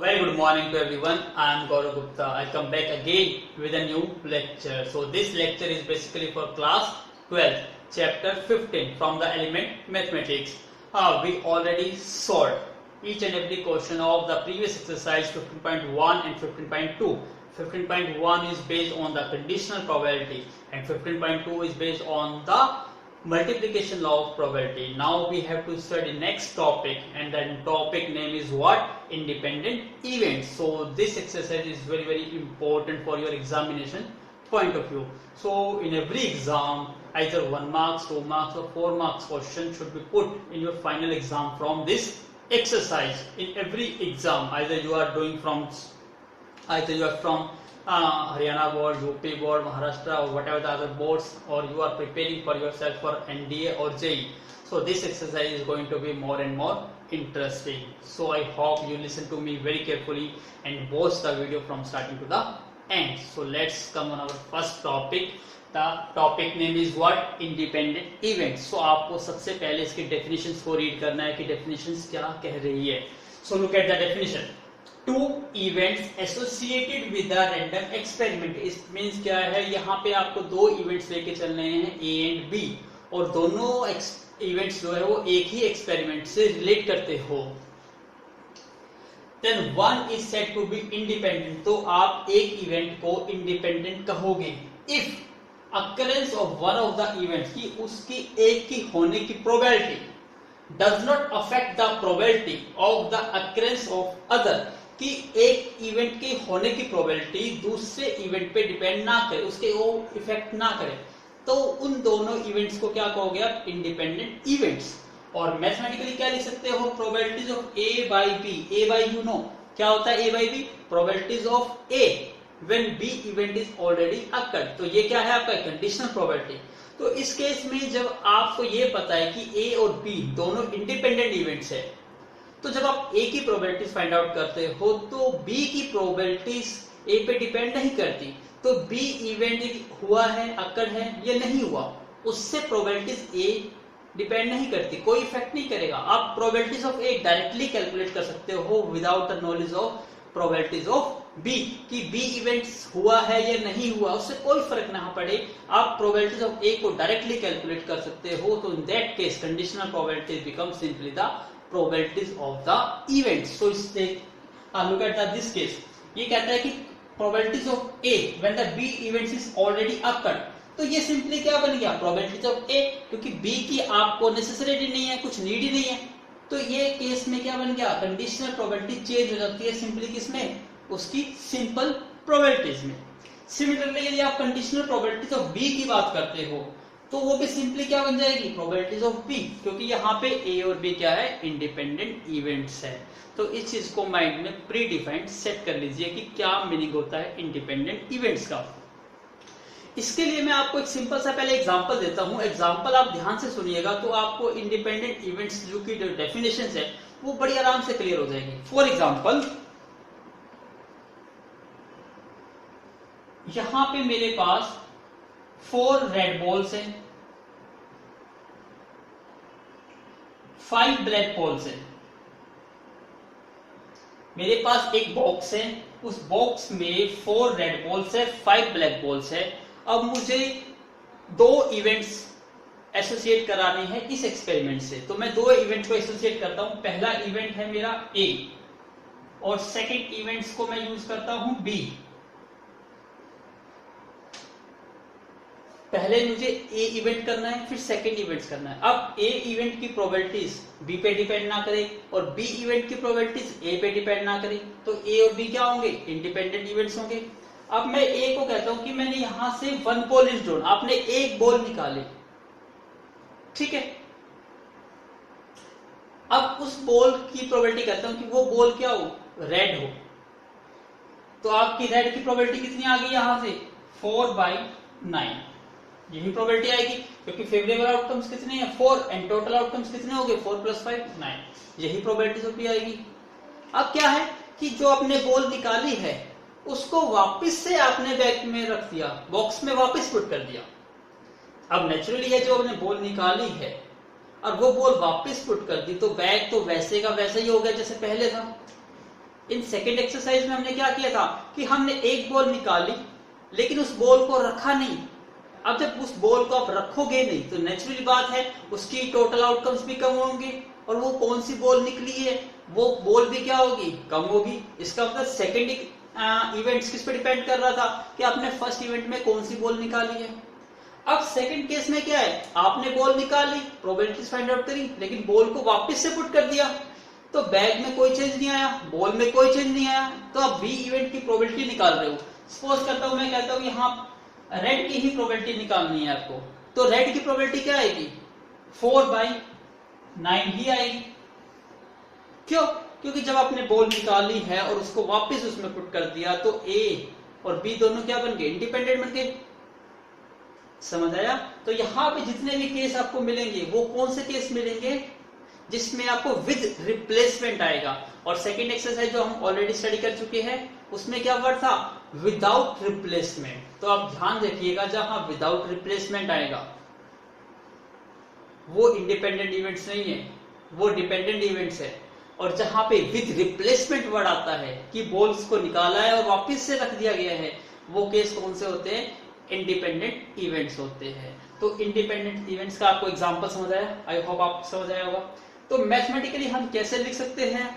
Very good morning to everyone. I am Gaurav Gupta. I come back again with a new lecture. So this lecture is basically for class 12, chapter 15 from the element mathematics. We already solved each and every question of the previous exercise 15.1 and 15.2. 15.1 is based on the conditional probability and 15.2 is based on the multiplication law of probability. Now we have to study next topic, and that topic name is what? Independent events. So this exercise is very important for your examination point of view. So in every exam, either 1 marks, 2 marks or 4 marks question should be put in your final exam from this exercise. In every exam, either you are from Haryana board, UP board, Maharashtra or whatever the other boards, or you are preparing for yourself for NDA or JEE. So this exercise is going to be more and more interesting. So I hope you listen to me very carefully and watch the video from starting to the end. So let's come on our first topic. The topic name is what? Independent events. So आपको सबसे पहले इसकी definitions को read करना है कि definitions क्या कह रही है. So look at the definition. Two events associated with a random experiment. इस मीन्स क्या है, यहाँ पे आपको दो इवेंट्स लेके चलने हैं A एंड B, और दोनों इवेंट्स जो है वो एक ही एक्सपेरिमेंट से रिलेट करते हो. Then one is said to be independent. तो आप एक इवेंट को इंडिपेंडेंट कहोगे if occurrence of one of the events, कि उसकी एक की होने की probability does not affect the probability of the occurrence of other, कि एक इवेंट के होने की प्रोबेबिलिटी दूसरे इवेंट पे डिपेंड ना करे, उसके वो इफेक्ट ना करे, तो उन दोनों इवेंट्स को क्या कहोगे आप? Independent events. और मैथमेटिकली क्या लिख सकते हो? Probabilities of A by B. A by you know क्या होता है? A by B probabilities of A when B event is already occurred. तो ये क्या है आपका? Conditional probability. तो इस केस में जब आपको ये पता है कि ए और बी दोनों इंडिपेंडेंट इवेंट्स है, तो जब आप ए की प्रोबेबिलिटीज फाइंड आउट करते हो तो बी की प्रोबेबिलिटीज ए पे डिपेंड नहीं करती. तो बी इवेंट हुआ है, अकर्ड है या नहीं हुआ, उससे प्रोबेबिलिटीज ए डिपेंड नहीं करती, कोई इफेक्ट नहीं करेगा. आप probabilities of A directly calculate कर सकते हो without the knowledge of probabilities of B, कि बी इवेंट्स हुआ है या नहीं हुआ, उससे कोई फर्क ना पड़े, आप प्रोबेबिलिटीज ऑफ ए को डायरेक्टली कैलकुलेट कर सकते हो. तो in that case conditional probabilities become simply the probabilities of the events. So look at this case. ये कहता है कि probabilities of A when the B events is already occurred. तो ये सिंपली क्या बन गया? probabilities of A, क्योंकि B की आपको नेसेसरी नहीं है, कुछ नीड ही नहीं है, तो ये केस में क्या बन गया? कंडीशनल प्रोबेबिलिटी चेंज हो जाती है सिंपली किसमें? उसकी सिंपल प्रोबेबिलिटीज में. सिमिलरली यदि आप कंडीशनल प्रोबेबिलिटीज ऑफ B की बात करते हो तो वो भी सिंपली क्या बन जाएगी? प्रोबेबिलिटीज ऑफ बी, क्योंकि यहाँ पे ए और बी क्या है? इंडिपेंडेंट इवेंट्स है. तो इस चीज को माइंड में प्री डिफाइंड सेट कर लीजिए कि क्या मीनिंग होता है इंडिपेंडेंट इवेंट्स का. इसके लिए मैं आपको एक सिंपल सा पहले एग्जांपल देता हूं. एग्जांपल आप ध्यान से सुनिएगा तो आपको इंडिपेंडेंट इवेंट्स जो की डेफिनेशन है वो बड़ी आराम से क्लियर हो जाएगी. फॉर एग्जाम्पल, यहां पे मेरे पास 4 रेड बॉल्स हैं, 5 ब्लैक बॉल्स हैं. मेरे पास एक बॉक्स है, उस बॉक्स में 4 रेड बॉल्स है, 5 ब्लैक बॉल्स है. अब मुझे 2 इवेंट्स एसोसिएट कराने हैं इस एक्सपेरिमेंट से, तो मैं 2 इवेंट को एसोसिएट करता हूं. पहला इवेंट है मेरा ए और सेकंड इवेंट्स को मैं यूज करता हूं बी. पहले मुझे ए इवेंट करना है, फिर सेकंड इवेंट करना है. अब ए इवेंट की प्रोबेबिलिटीज बी पे डिपेंड ना करे और बी इवेंट की प्रोबेबिलिटीज ए पे डिपेंड ना करे, तो ए और बी क्या होंगे? इंडिपेंडेंट इवेंट्स होंगे. अब मैं ए को कहता हूं कि मैंने यहां से 1 बॉल इज ड्रॉन, आपने एक बॉल निकाली, ठीक है. अब उस बॉल की प्रोबेबिलिटी कहता हूं कि वो बॉल क्या हो? रेड हो. तो आपकी रेड की प्रोबेबिलिटी कितनी आ गई? यहां से 4/9. यही प्रोबेबिलिटी आएगी, क्योंकि फेवरेबल आउटकम्स कितने हैं? 4, एंड टोटल आउटकम्स कितने हो गए? 4 + 5 9. यही प्रोबेबिलिटी भी आएगी. अब क्या है कि जो आपने बॉल निकाली है उसको वापस से आपने बैग में रख दिया, बॉक्स में वापस पुट कर दिया. अब नेचुरली है जो आपने बॉल निकाली है और वो बॉल वापस पुट कर दी, तो बैग तो वैसे का वैसे ही हो गया जैसे पहले था. इन सेकंड एक्सरसाइज में हमने क्या किया था कि हमने एक बॉल निकाली लेकिन उस बॉल को रखा नहीं। अब जब उस बॉल को आप रखोगे नहीं तो नेचुरली बात है उसकी टोटल आउटकम्स भी कम होंगे और वो कौन सी बॉल निकली है वो बॉल भी क्या होगी, कम होगी। इसका मतलब सेकंड इवेंट्स किस पे डिपेंड कर रहा था कि आपने फर्स्ट इवेंट में कौन सी बॉल निकाली है। अब सेकंड केस में क्या है, आपने बॉल निकाली, प्रोबेबिलिटीज फाइंड आउट करी, लेकिन बॉल को वापस से पुट कर दिया तो बैग में कोई चेंज नहीं आया, बॉल में कोई चेंज नहीं आया, तो आप बी इवेंट की प्रोबेबिलिटी निकाल रहे हो। सपोज करता हूं मैं कहता हूं यहाँ रेड की ही प्रोबेबिलिटी निकालनी है आपको, तो रेड की प्रोबेबिलिटी क्या आएगी, 4/9 ही आएगी। क्यों? क्योंकि जब आपने बॉल निकाली है और उसको वापस उसमें पुट कर दिया तो ए और बी दोनों क्या बन गए, इंडिपेंडेंट बन गए। समझ आया? तो यहाँ पे जितने भी केस आपको मिलेंगे वो कौन से केस मिलेंगे जिसमें आपको विद रिप्लेसमेंट आएगा। और सेकंड एक्सरसाइज जो हम ऑलरेडी स्टडी कर चुके हैं उसमें क्या वर्ड था, विदाउट रिप्लेसमेंट। तो आप ध्यान रखिएगा जहां विदाउट रिप्लेसमेंट आएगा वो इंडिपेंडेंट इवेंट्स नहीं है, वो डिपेंडेंट इवेंट्स है। और जहां पे विद रिप्लेसमेंट वर्ड आता है कि बॉल्स को निकाला है और वापस से रख दिया गया है, वो केस कौन से होते हैं, इंडिपेंडेंट इवेंट्स होते हैं। तो इंडिपेंडेंट इवेंट्स का आपको एग्जांपल समझ आया, आई होप आप समझ आया होगा। तो मैथमेटिकली हम कैसे लिख सकते हैं,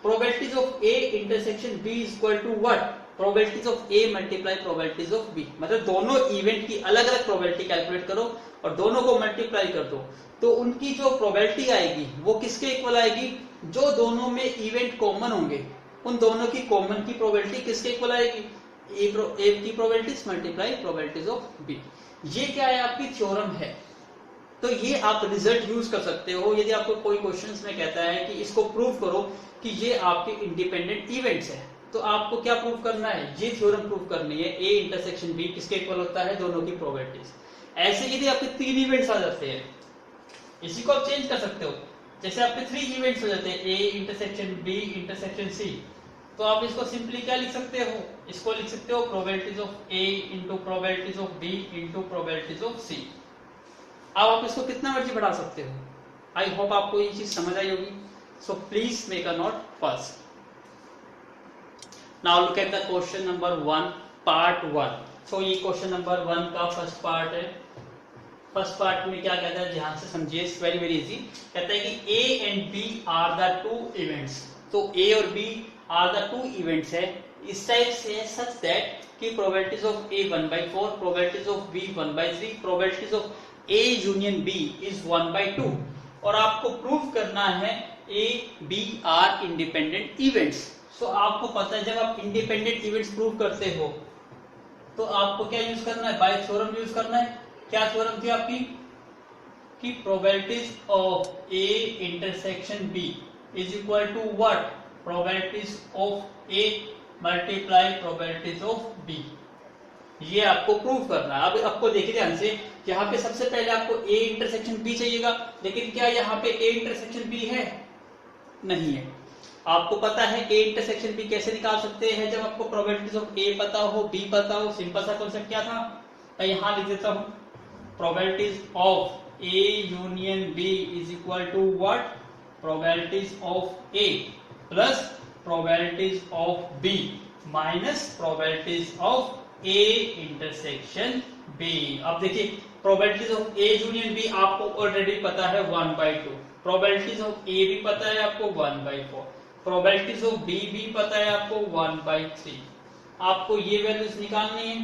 probabilities of A intersection B is equal to what, probabilities of A multiply probabilities of B. मतलब दोनों इवेंट की अलग अलग प्रोबेबिलिटी कैलकुलेट करो और दोनों को मल्टीप्लाई कर दो तो उनकी जो प्रोबेबिलिटी आएगी वो किसके इक्वल आएगी, जो दोनों में इवेंट कॉमन होंगे उन दोनों की कॉमन की प्रोबेबिलिटी किसके इक्वल आएगी, ए की probabilities multiply probabilities of B. ये क्या है, आपकी थ्योरम है। तो ये आप रिजल्ट यूज कर सकते हो यदि आपको कोई क्वेश्चंस में कहता है कि इसको प्रूव करो कि ये आपके इंडिपेंडेंट इवेंट्स है, तो आपको क्या प्रूव करना है, ये थ्योरम प्रूव करनी है, ए इंटरसेक्शन बी किसके इक्वल होता है, दोनों की प्रोबेबिलिटीज। ऐसे यदि आपके 3 इवेंट्स आ जाते हैं, इसी को आप चेंज कर सकते हो, जैसे आपके 3 इवेंट्स हो जाते हैं, A intersection B intersection C, तो आप इसको सिंपली क्या लिख सकते हो, इसको लिख सकते हो probabilities of A into probabilities of B into probabilities of C. अब आप इसको कितना मर्जी बढ़ा सकते हो। आई होप आपको ये चीज समझ आई होगी। सो please make a note first. Now look at the question number 1 part 1। सो ये क्वेश्चन नंबर 1 का फर्स्ट पार्ट है। फर्स्ट पार्ट में क्या कहता है, ध्यान से समझिए, वेरी वेरी इजी। कहता है कि A and B are the 2 events. तो ए और बी आर द 2 इवेंट्स है इस टाइप से, सच दैट कि probabilities of A 1/4, probabilities of B 1/3, probabilities of A union B is 1/2। और आपको प्रूव करना है A, B are independent events. So आपको पता है जब आप इंडिपेंडेंट इवेंट्स प्रूव करते हो तो आपको क्या यूज करना है, बाय थ्योरम यूज करना है। क्या थ्योरम थी आपकी, कि probabilities of A intersection B is equal to what, probabilities of A multiply probabilities of B। ये आपको प्रूव करना है। अब आपको देखिए ध्यान से, यहाँ पे सबसे पहले आपको ए इंटरसेक्शन बी चाहिएगा, लेकिन क्या यहाँ पे ए इंटरसेक्शन बी है, नहीं है। आपको पता है ए इंटरसेक्शन बी कैसे निकाल सकते हैं, जब आपको प्रोबेबिलिटीज ऑफ ए पता हो, बी पता हो। सिंपल सा कॉन्सेप्ट क्या था, मैं यहाँ लिख देता हूँ, probabilities of A union B is equal to what, probabilities of A plus probabilities of B minus probabilities of A intersection B. अब देखिए probabilities of A union B आपको ऑलरेडी पता है 1/2, प्रोबेबिलिटीज ऑफ ए भी पता है आपको 1/4, प्रोबेबिलिटीज ऑफ बी भी पता है आपको 1/3। आपको ये वैल्यूज निकालनी है।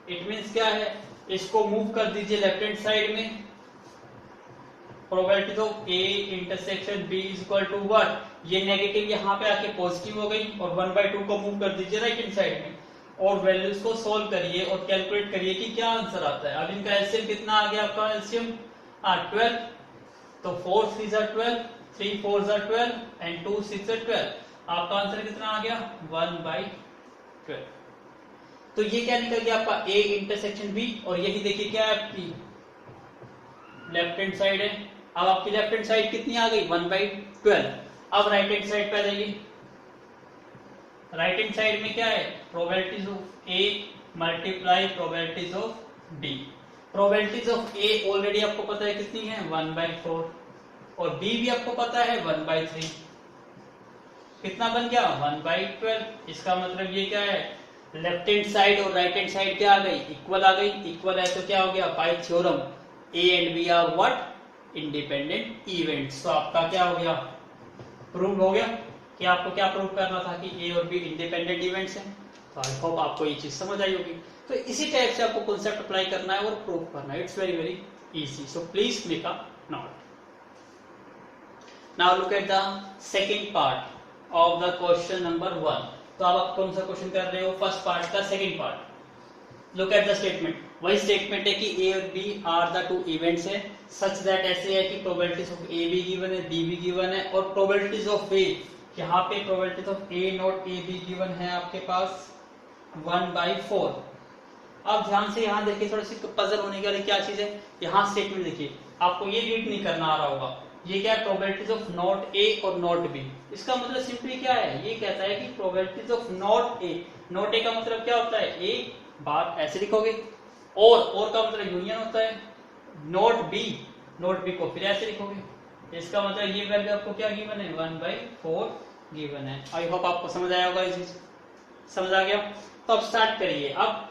इट मींस क्या है, इसको मूव कर दीजिए लेफ्ट हैंड साइड में, probabilities of A intersection B is equal to what, ये नेगेटिव यहाँ पे आके पॉजिटिव हो गई, और 1/2 को मूव कर दीजिए राइट हैंड साइड में और वैल्यूज को सोल्व करिए और कैलकुलेट करिए कि क्या आंसर आता है। अब इनका एलसीएम कितना आ गया, आपका एलसीएम 12, तो 4 3 12, 3 4 12 एंड 2 6 12। आपका आंसर कितना आ गया, 1/12। तो ये क्या निकल गया आपका ए इंटरसेक्शन बी, और यही देखिए क्या है आपकी लेफ्ट हैंड साइड है। अब आपकी लेफ्ट हैंड साइड कितनी आ गई, 1/12। अब राइट हैंड साइड पे आ जाइए। राइट हैंड साइड में क्या है, probabilities of A multiply probabilities of B. Probabilities of A already आपको पता है कितनी है, 1/4, और बी भी आपको पता है 1/3। कितना बन गया 1/12। इसका मतलब ये क्या है, लेफ्ट हैंड साइड और राइट हैंड साइड क्या आ गई, इक्वल आ गई। इक्वल है तो क्या हो गया, by theorem A and B are what independent events. तो आपका क्या हो गया, प्रूव हो गया कि आपको क्या प्रूव करना था कि ए और बी इंडिपेंडेंट इवेंट्स हैं। तो आई होप आपको ये चीज समझ आई होगी। तो इसी टाइप से आपको कॉन्सेप्ट अप्लाई करना है और प्रूव करना है। It's very very easy, so please make a note. Now look at the second part of the question number 1। तो आप कौन सा क्वेश्चन कर रहे हो, फर्स्ट पार्ट का second part. Look at the statement. वही स्टेटमेंट है कि ए और B are the two events है सच दैट, ऐसे है कि प्रोबेबिलिटीज ऑफ ए भी गिवन है, बी भी गिवन है, और प्रोबेबिलिटीज ऑफ ए, यहाँ पे probabilities of A not a B given है आपके पास 1/4। अब ध्यान से यहाँ देखिए, थोड़ी सी पजल होने के लिए क्या चीज है, यहाँ स्टेटमेंट देखिए, आपको ये रीड नहीं करना आ रहा होगा। ये क्या है, प्रोबेबिलिटीज ऑफ नॉट ए और नॉट बी। इसका मतलब सिंपली क्या है, ये कहता है कि probabilities of not a, not a का मतलब क्या होता है, ए बार ऐसे लिखोगे, और का मतलब यूनियन होता है, नॉट बी को फिर ऐसे लिखोगे। इसका मतलब ये वैल्यू आपको क्या गिवन है, 1/4 गिवन है। आई होप आपको समझ आया होगा, ये चीज समझ आ गया। तो अब स्टार्ट करिए। अब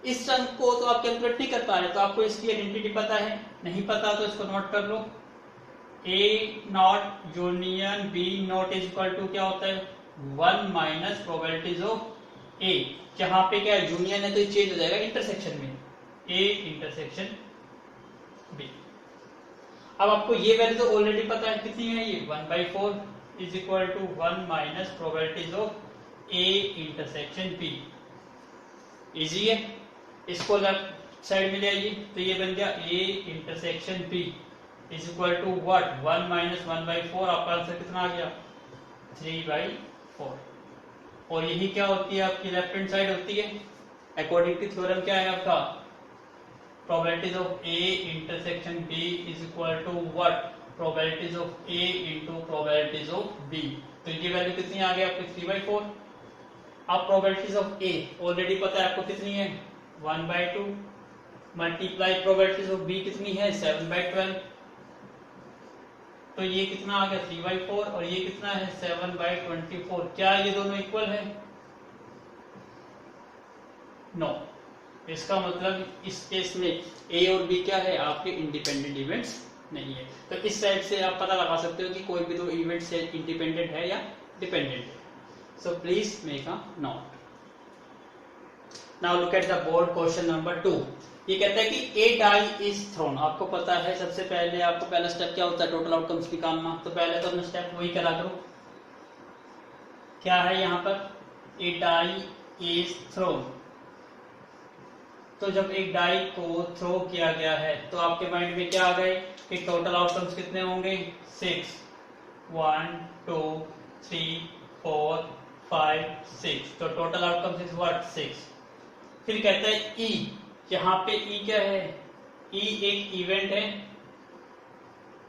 इस टर्म को तो आप कैलकुलेट नहीं कर पा रहे, तो आपको इसकी आइडेंटिटी पता है, नहीं पता तो इसको नोट कर लो। A not union B not is equal to क्या होता है, 1 माइनस प्रोबेबिलिटीज ऑफ ए। जहां पे क्या है, यूनियन है तो ये चेंज हो जाएगा इंटरसेक्शन में, ए इंटरसेक्शन बी। अब आपको ये वैल्यू तो ऑलरेडी पता है, कितनी है ये 1/4 is equal to 1 minus probabilities of A intersection B. Easy है। इसको लेफ्ट साइड में ले आइए, तो ये बन गया A intersection B is equal to what, 1 minus 1/4। आपका आंसर कितना आ गया, 3/4। और यही क्या होती है, आपकी लेफ्ट हैंड साइड होती है। अकॉर्डिंग टू थ्योरम क्या है आपका, probabilities of A intersection B is equal to what, probabilities of A into probabilities of B. तो ये वैल्यू कितनी आ गई आपकी, 3/4। अब प्रोबेबिलिटीज ऑफ ए ऑलरेडी पता है आपको कितनी है, 1/2 मल्टीप्लाई प्रोबेबिलिटीज ऑफ बी कितनी है, 7/12। तो ये कितना आ गया, 3/4, और ये कितना है 7/24। क्या ये दोनों इक्वल है, नो। इसका मतलब इस केस में ए और बी क्या है, आपके इंडिपेंडेंट इवेंट्स नहीं है। तो इस टाइप से आप पता लगा सकते हो कि कोई भी दो इवेंट्स है इंडिपेंडेंट है या डिपेंडेंट है। So please make a note. Now look at the board question number 2। ये कहता है कि ए डाई इज थ्रोन। आपको पता है सबसे पहले आपको पहला स्टेप क्या होता है, टोटल आउटकम्स निकालना। तो पहले तो अपना स्टेप वही करा करो। क्या है यहाँ पर, ए डाई इज थ्रोन। तो जब एक डाई को थ्रो किया गया है तो आपके माइंड में क्या आ गए कि टोटल आउटकम्स कितने होंगे, 6, 1 2 3 4 5 6। तो टोटल आउटकम्स इज व्हाट, 6। फिर कहता है ई, यहाँ पे ई क्या है, ई एक इवेंट है।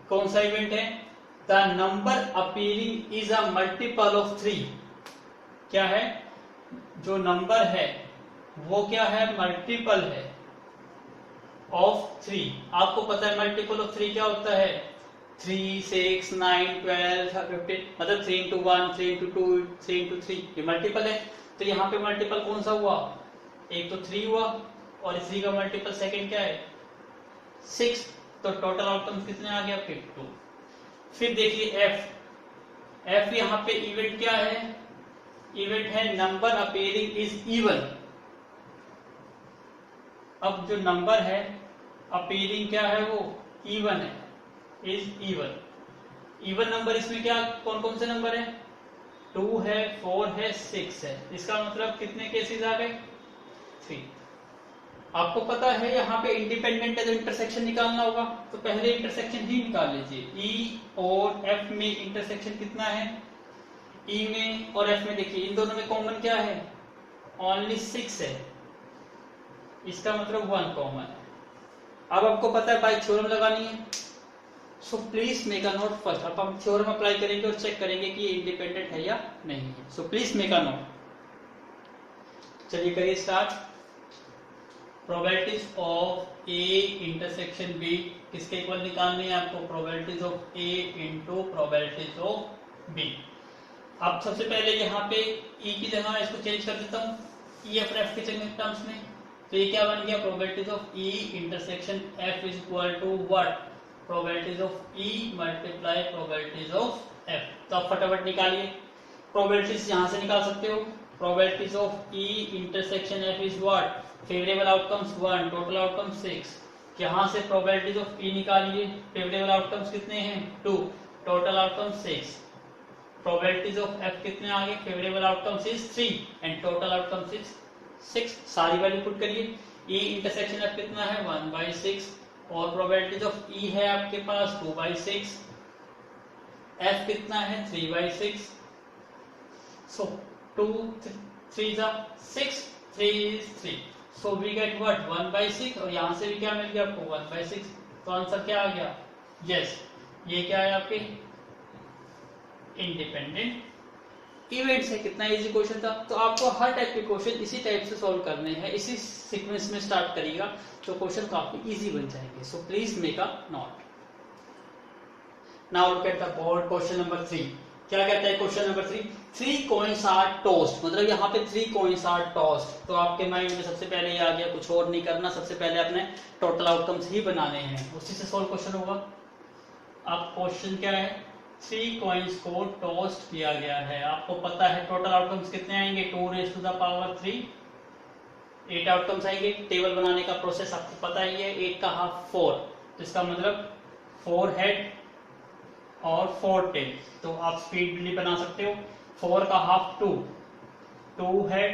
कौन सा इवेंट है, the number appearing is a multiple of 3। क्या है, जो नंबर है वो क्या है, मल्टीपल है ऑफ 3। आपको पता है मल्टीपल ऑफ 3 क्या होता है, 3 6 9 12 15, मतलब 3 into 1 3 into 2 3 into 3, ये मल्टीपल है। तो यहाँ पे मल्टीपल कौन सा हुआ, एक तो 3 हुआ, और 3 का मल्टीपल सेकंड क्या है, 6। तो टोटल आउटकम कितने आ गया, 2। फिर देखिए एफ यहाँ पे इवेंट क्या है, इवेंट है नंबर अपीयरिंग इज इवन। अब जो नंबर है अपीयरिंग क्या है, वो इवन है, इज इवन। इवन नंबर इसमें क्या, कौन कौन से नंबर है, 2 है, 4 है, 6 है। इसका मतलब कितने केसेस आ गए, 3। आपको पता है यहाँ पे इंडिपेंडेंट है तो इंटरसेक्शन निकालना होगा, तो पहले इंटरसेक्शन ही निकाल लीजिए। ई और एफ में इंटरसेक्शन कितना है, ई में और एफ में देखिए इन दोनों में कॉमन क्या है, ओनली 6 है। इसका मतलब 1 कॉमन है। अब आपको पता है बाय थ्योरम लगानी है, so please make a note first. अब हम थ्योरम अप्लाई करेंगे और चेक करेंगे कि ये इंडिपेंडेंट है या नहीं है। So please make a note. चलिए करिए start. Probabilities of A intersection B किसके इक्वल निकालनी है आपको, probabilities of A into probabilities of B. अब सबसे पहले यहाँ पे ई की जगह इसको चेंज कर देता हूँ, ई एफ एफ के टर्म्स में। तो ये क्या बन गया, probabilities of E intersection F is equal to what, probabilities of E multiply probabilities of F. तो आप फटाफट निकालिए, प्रोबेबिलिटीज यहाँ से निकाल सकते हो। Probabilities of E intersection F is what, favourable outcomes 1, total outcomes 6। यहाँ से प्रोबेबिलिटीज ऑफ ई निकालिए, फेवरेबल आउटकम्स कितने हैं 2, total outcomes 6। Probabilities of F कितने आ गए, favourable outcomes is 3 and total outcomes is 6। सारी वैल्यू पुट करिए, ई इंटरसेक्शन एफ कितना है 1/6 और प्रोबेबिलिटीज ऑफ ई है आपके पास 2/6, एफ कितना है 3/6। सो 2 3 6, 3 is 3, so we get what 1/6 और यहाँ से भी क्या मिल गया आपको 1/6। तो आंसर क्या आ गया, यस ये क्या है आपके इंडिपेंडेंट इवेंट्स है। कितना इजी क्वेश्चन था। तो आपको हर टाइप के क्वेश्चन इसी टाइप से सॉल्व करने हैं, इसी सीक्वेंस में स्टार्ट करिएगा तो क्वेश्चन काफी इजी बन जाएंगे। So please make a note. Now look at the board, question number 3 क्या कहता है। Question number 3 coins are tossed, मतलब यहाँ पे 3 कॉइन्स आर टॉस्ड। तो आपके माइंड में सबसे पहले ये आ गया, कुछ और नहीं करना, सबसे पहले अपने टोटल आउटकम्स ही बनाने हैं, उसी से सॉल्व क्वेश्चन होगा। अब क्वेश्चन क्या है, 3 कॉइन्स को टॉस्ट किया गया है। आपको पता है टोटल आउटकम्स कितने आएंगे 2⁻3, 8 आउटकम्स आएंगे। टेबल बनाने का प्रोसेस आपको पता ही है, 8 का हाफ 4, तो इसका मतलब 4 हेड और 4 टेल। तो आप स्पीडली बना सकते हो। 4 का half 2, 2 head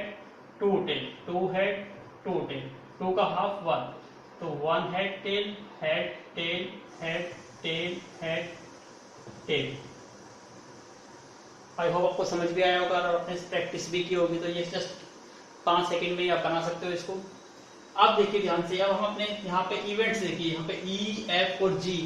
2 tail, 2 head 2 tail, 2 का हाफ 1, तो 1 head tail, head tail, head tail, head tail. I hope आपको समझ भी आया होगा और आपने प्रैक्टिस भी की होगी। तो ये जस्ट 5 सेकंड में ही आप बना सकते हो इसको। आप देखिए ध्यान से, अब हम अपने यहाँ पे इवेंट्स देखिए, यहाँ पे ई एफ और जी,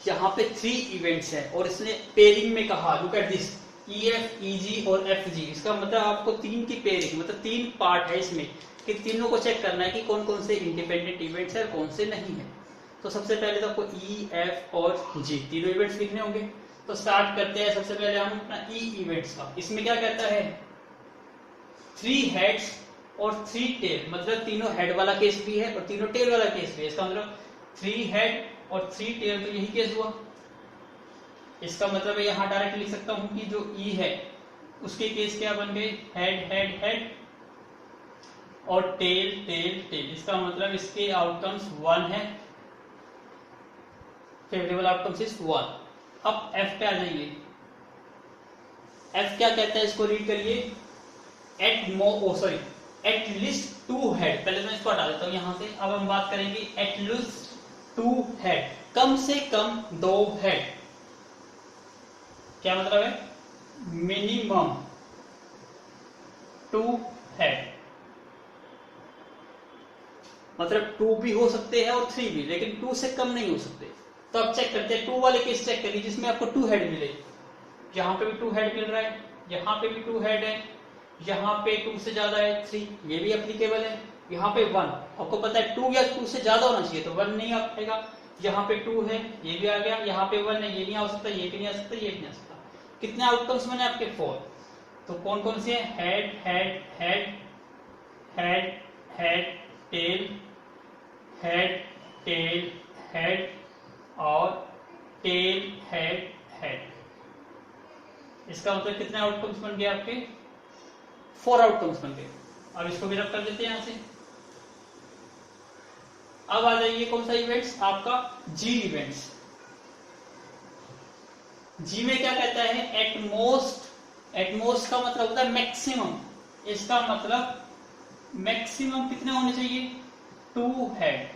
यहाँ पे 3 इवेंट्स हैं और इसने पेयरिंग में कहा, look at this, E F E G और एफ जी। इसका मतलब आपको 3 की पेयरिंग, मतलब 3 पार्ट है इसमें कि तीनों को चेक करना है कि कौन कौन से इंडिपेंडेंट इवेंट्स है और कौन से नहीं है। तो सबसे पहले तो आपको ई एफ और जी तीनों इवेंट्स लिखने होंगे। तो स्टार्ट करते हैं सबसे पहले हम अपना ई इवेंट्स का। इसमें क्या कहता है 3 हेड्स और 3 टेल, मतलब तीनों हेड वाला केस भी है और तीनों टेल वाला केस भी है। इसका मतलब 3 हेड और 3 टेल, तो यही केस हुआ। इसका मतलब है यहाँ डायरेक्ट लिख सकता हूं कि जो ई है उसके केस क्या बन गए, हेड हेड हेड और टेल टेल टेल। इसका मतलब इसके आउटकम्स 1 है, फेवरेबल आउटकम्स इज 1। अब एफ पे आ जाइए। एफ क्या कहता है, इसको रीड करिए, एट लीस्ट 2 हेड। पहले मैं इसको हटा देता हूं यहां से। अब हम बात करेंगे एट लीस्ट 2 हेड, कम से कम 2 हेड। क्या मतलब है, मिनिमम 2 हेड, मतलब 2 भी हो सकते हैं और 3 भी, लेकिन 2 से कम नहीं हो सकते। तो अब चेक करते हैं 2 वाले केस चेक करिए जिसमें आपको 2 हेड मिले। यहाँ पे भी 2 हेड मिल रहा है, यहाँ पे भी 2 हेड है, यहाँ पे 2 से ज्यादा है 3, ये भी एप्लीकेबल है। यहाँ पे 1, आपको पता है 2 या 2 से ज्यादा होना चाहिए, तो 1 नहीं आ पाएगा। यहाँ पे 2 है, ये भी आ गया। यहाँ पे 1 है, ये नहीं आ सकता, ये भी नहीं आ सकता, ये भी नहीं आ सकता। कितने आउटकम्स बने आपके 4। तो कौन कौन से हैं, head head head head head tail, head tail head और टेल हेड हेड। इसका मतलब कितने आउटकम्स बन गए आपके, 4 आउटकम्स बन गए। अब इसको भी रब कर देते हैं यहां से। अब आ जाइए कौन सा इवेंट्स, आपका जी इवेंट्स। जी में क्या कहता है, एटमोस्ट। एटमोस्ट का मतलब होता है मैक्सिमम। इसका मतलब मैक्सिमम कितने होने चाहिए, 2 हेड,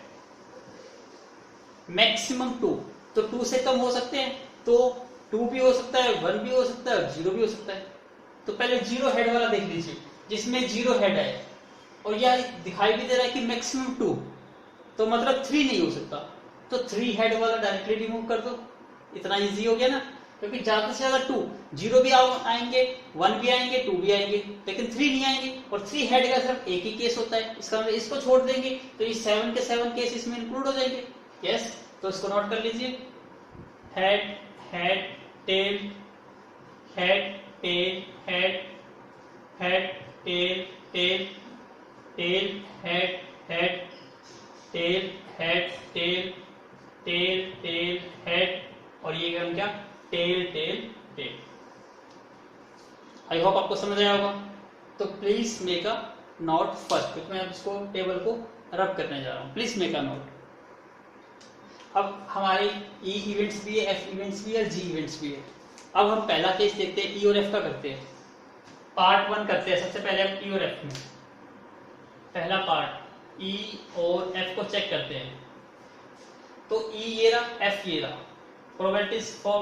मैक्सिमम 2। तो 2 से कम हो सकते हैं, तो 2 भी हो सकता है, 1 भी हो सकता है, 0 भी हो सकता है। तो पहले 0 हेड वाला देख लीजिए, जिसमें 0 हेड है और यह दिखाई भी दे रहा है कि मैक्सिमम 2, तो मतलब 3 नहीं हो सकता। तो 3 हेड वाला डायरेक्टली रिमूव कर दो। इतना इजी हो गया ना, क्योंकि ज्यादा से ज्यादा 2, 0 भी आएंगे, 1 भी आएंगे, 2 भी आएंगे, लेकिन 3 नहीं आएंगे। और 3 हेड का सिर्फ एक ही केस होता है, इसका मतलब इसको छोड़ देंगे तो ये 7 के 7 केस इसमें इंक्लूड हो जाएंगे। यस, तो इसको नोट कर लीजिए, head head tail head tail head head tail tail tail head head tail head tail tail tail head, और ये हम क्या tail tail tail. I hope आपको समझ आया होगा। तो please make a note first, क्योंकि मैं इसको टेबल को रब करने जा रहा हूं। Please make a note. अब हमारे ई इवेंट्स भी है, एफ इवेंट्स भी है, जी इवेंट्स भी है। अब हम पहला केस देखते हैं, ई और एफ का करते हैं। पार्ट 1 करते हैं। सबसे पहले हम ई और एफ में पहला पार्ट ई और एफ को चेक करते हैं। तो ई ये रहा, एफ ये रहा। प्रोबेबिलिटीज फॉर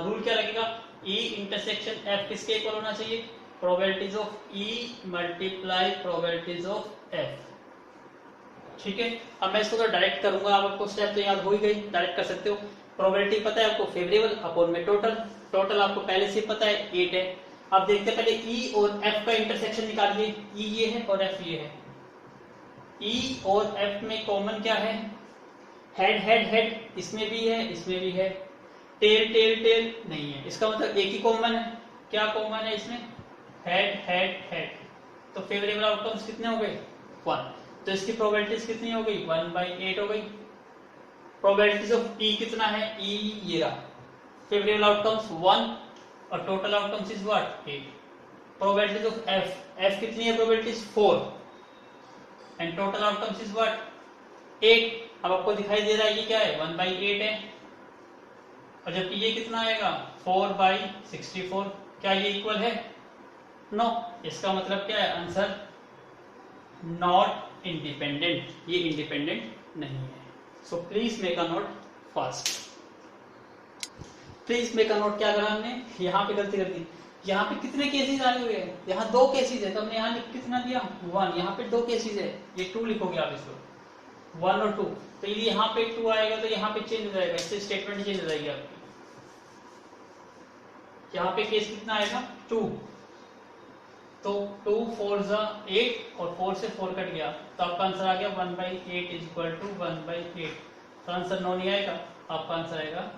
रूल क्या लगेगा, ई इंटरसेक्शन एफ किसके इक्वल होना चाहिए, probabilities of E multiply probabilities of F. ठीक है, अब मैं इसको तो डायरेक्ट करूंगा। आपको स्टेप तो याद हो ही गई, डायरेक्ट कर सकते हो। प्रोबेबिलिटी पता है आपको, फेवरेबल अपॉन में टोटल। टोटल आपको पहले से पता है 8 है। अब देखते हैं पहले ई और एफ का इंटरसेक्शन निकालिए। ई ये है और एफ ये है। ई और एफ में कॉमन क्या है, हेड हेड हेड, इसमें भी है इसमें भी है। टेल टेल टेल नहीं है, इसका मतलब एक ही कॉमन है। क्या कॉमन है इसमें, हेड हेड हेड। तो फेवरेबल आउटकम्स कितने हो गए, 1। तो इसकी प्रोबेबिलिटीज कितनी हो गई, 1/8 हो गई। प्रोबेबिलिटीज ऑफ ई कितना है, ई ये रहा। फेवरेबल आउटकम्स 1 और total outcomes is what, 8। Probabilities of F, F कितनी है, probabilities 4 and total outcomes is what, 8। अब आपको दिखाई दे रहा है ये क्या है, 1/8 है। और जबकि ये कितना आएगा, 4/64। क्या ये इक्वल है, नो। इसका मतलब क्या है, आंसर नॉट इंडिपेंडेंट, ये इंडिपेंडेंट नहीं है। So please make a note fast. Please make a note. क्या करा हमने, यहाँ पे गलती कर दी। यहाँ पे कितने केसेस आए हुए हैं, यहाँ 2 केसेस है। तो हमने यहाँ कितना दिया, 1। यहाँ पे 2 केसेस है, ये 2 लिखोगे आप इसको, 1 और 2। तो यदि यहाँ पे 2 आएगा तो यहाँ पे चेंज हो जाएगा, इससे स्टेटमेंट चेंज हो जाएगी आपकी। यहाँ पे केस कितना आएगा, 2। तो 2 4 8 और 4 से 4 कट गया, तो आपका आंसर आ गया 1/8 इज इक्वल टू 1/8। तो आंसर 9 नहीं आएगा, आपका आंसर आएगा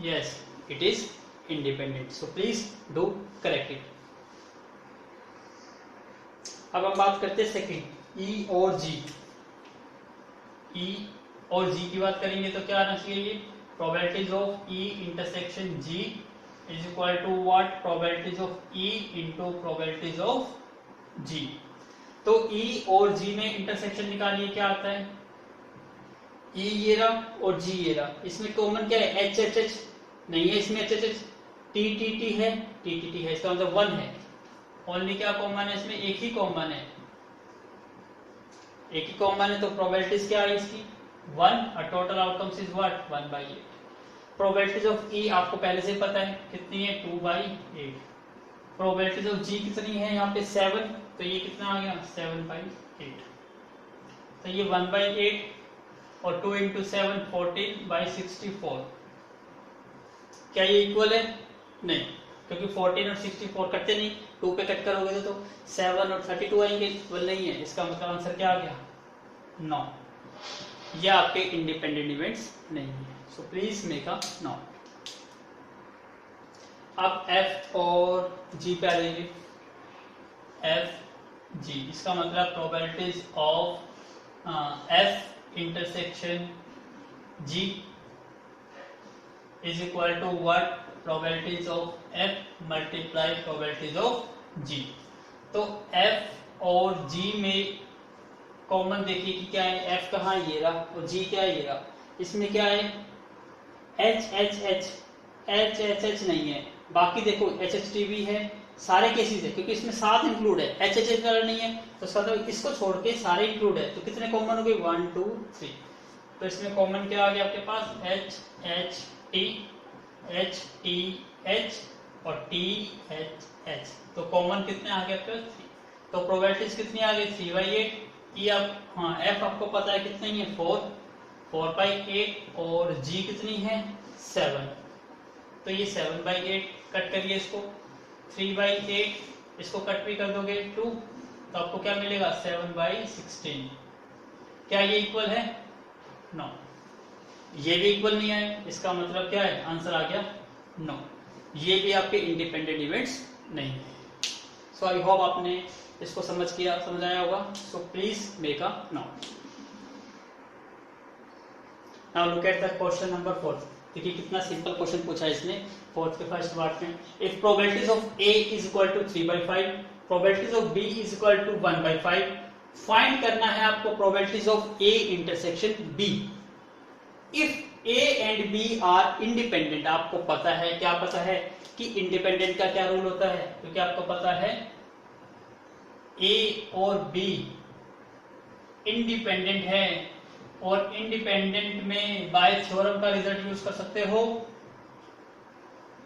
yes, it is independent. So please do correct it. अब हम बात करते हैं सेकंड, ई और जी। ई और जी की बात करेंगे तो क्या आना चाहिए, ये probabilities of E intersection G is equal to what, probabilities of E into probabilities of G. तो ई और जी में इंटरसेक्शन निकालिए, क्या आता है, ई ये रहा और जी ये रहा। इसमें कॉमन क्या है, एच एच एच नहीं है, इसमें H H H, T T T है, टी टी टी है, इसका मतलब 1 है। ओनली क्या कॉमन है इसमें, एक ही कॉमन है, एक ही कॉमन है। तो प्रोबेबिलिटीज क्या है इसकी, 1 और total outcomes is what, 1/8। Probabilities of E आपको पहले से पता है कितनी है, 2/8। प्रोबेबिलिटीज ऑफ जी कितनी है, यहाँ पे 7, तो ये कितना आ गया, 7/8। तो ये 1/8 और 2 × 7 14/64। क्या ये इक्वल है, नहीं, क्योंकि 14 और 64 कटते नहीं, 2 पे कट करोगे तो 7 और 32 आएंगे, इक्वल नहीं है। इसका मतलब आंसर क्या आ गया, 9। ये आपके इंडिपेंडेंट इवेंट्स नहीं है। So please make a note. अब एफ और जी पे आ जाएंगे। एफ जी, इसका मतलब probabilities of F intersection G is equal to what, probabilities of F multiply probabilities of G. तो एफ और जी में कॉमन देखिए कि क्या है, एफ कहाँ ये रहा और जी क्या ये रहा। इसमें क्या है, H H H, H H H नहीं है। बाकी देखो एच एच टी भी है, सारे केसेस है, क्योंकि इसमें 7 इंक्लूड है, एच एच एच वाला नहीं है। तो इसका मतलब इसको छोड़ के सारे इंक्लूड है। तो कितने कॉमन हो गए, 1 2 3। तो इसमें कॉमन क्या आ गया आपके पास, H H T, H T H और टी एच एच। तो कॉमन कितने आ गए आपके पास, 3। तो प्रोबेबिलिटीज कितनी आ गई, 3/8। ई आप, हाँ एफ आपको पता है कितनी है, 4/8 और जी कितनी है, 7। तो ये 7/8 कट करिए इसको, 3/8 इसको कट भी कर दोगे 2, तो आपको क्या मिलेगा, 7/16। क्या ये इक्वल है, नो। ये भी इक्वल नहीं है, इसका मतलब क्या है, आंसर आ गया 9। ये भी आपके इंडिपेंडेंट इवेंट्स नहीं है। सो आई होप आपने इसको समझ आया होगा। सो please make a note. Now look at the question number 4। देखिए कितना सिंपल क्वेश्चन पूछा है इसने फोर्थ के फर्स्ट पार्ट में। If probabilities of A is equal to 3/5, probabilities of B is equal to 1/5, find करना है आपको probabilities of A intersection B. If A and B are independent, आपको पता है, क्या पता है कि इंडिपेंडेंट का क्या रूल होता है, क्योंकि आपको पता है ए और बी इंडिपेंडेंट है, और इंडिपेंडेंट में बाय थ्योरम का रिजल्ट यूज कर सकते हो।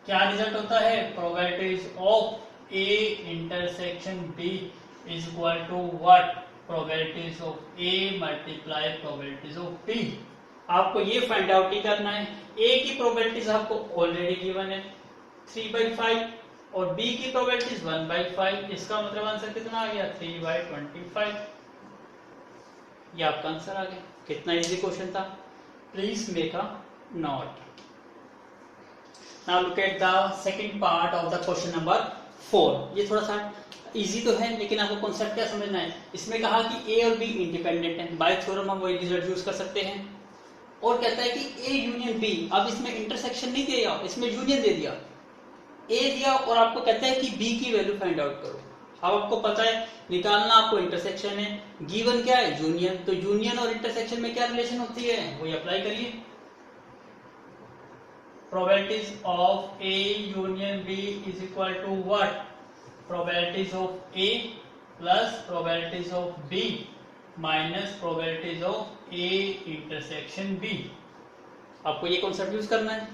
क्या रिजल्ट होता है, probabilities of A intersection B is equal to what, probabilities of A multiply probabilities of B. आपको ये फाइंड आउट ही करना है। ए की प्रोबेबिलिटीज आपको ऑलरेडी गिवन है 3/5 और बी की प्रोबेबिलिटीज 1/5। इसका मतलब आंसर कितना आ गया, 3/25। ये आपका आंसर आ गया। कितना इजी क्वेश्चन था। Please make a note. Now look at the second part of the question number 4। ये थोड़ा सा इजी तो है, लेकिन आपको कॉन्सेप्ट क्या समझना है। इसमें कहा कि ए और बी इंडिपेंडेंट है, बाय थ्योरम हम वही रिजल्ट यूज कर सकते हैं। और कहता है कि ए यूनियन बी, अब इसमें इंटरसेक्शन नहीं दिया, इसमें यूनियन दे दिया। ए दिया और आपको कहता है कि बी की वैल्यू फाइंड आउट करो। अब आपको पता है निकालना आपको इंटरसेक्शन है, गिवन क्या है, यूनियन। तो यूनियन और इंटरसेक्शन में क्या रिलेशन होती है, वही अप्लाई करिए। Probabilities of A union B is equal to what, probabilities of A plus probabilities of B minus probabilities of A intersection B. आपको ये कॉन्सेप्ट यूज करना है,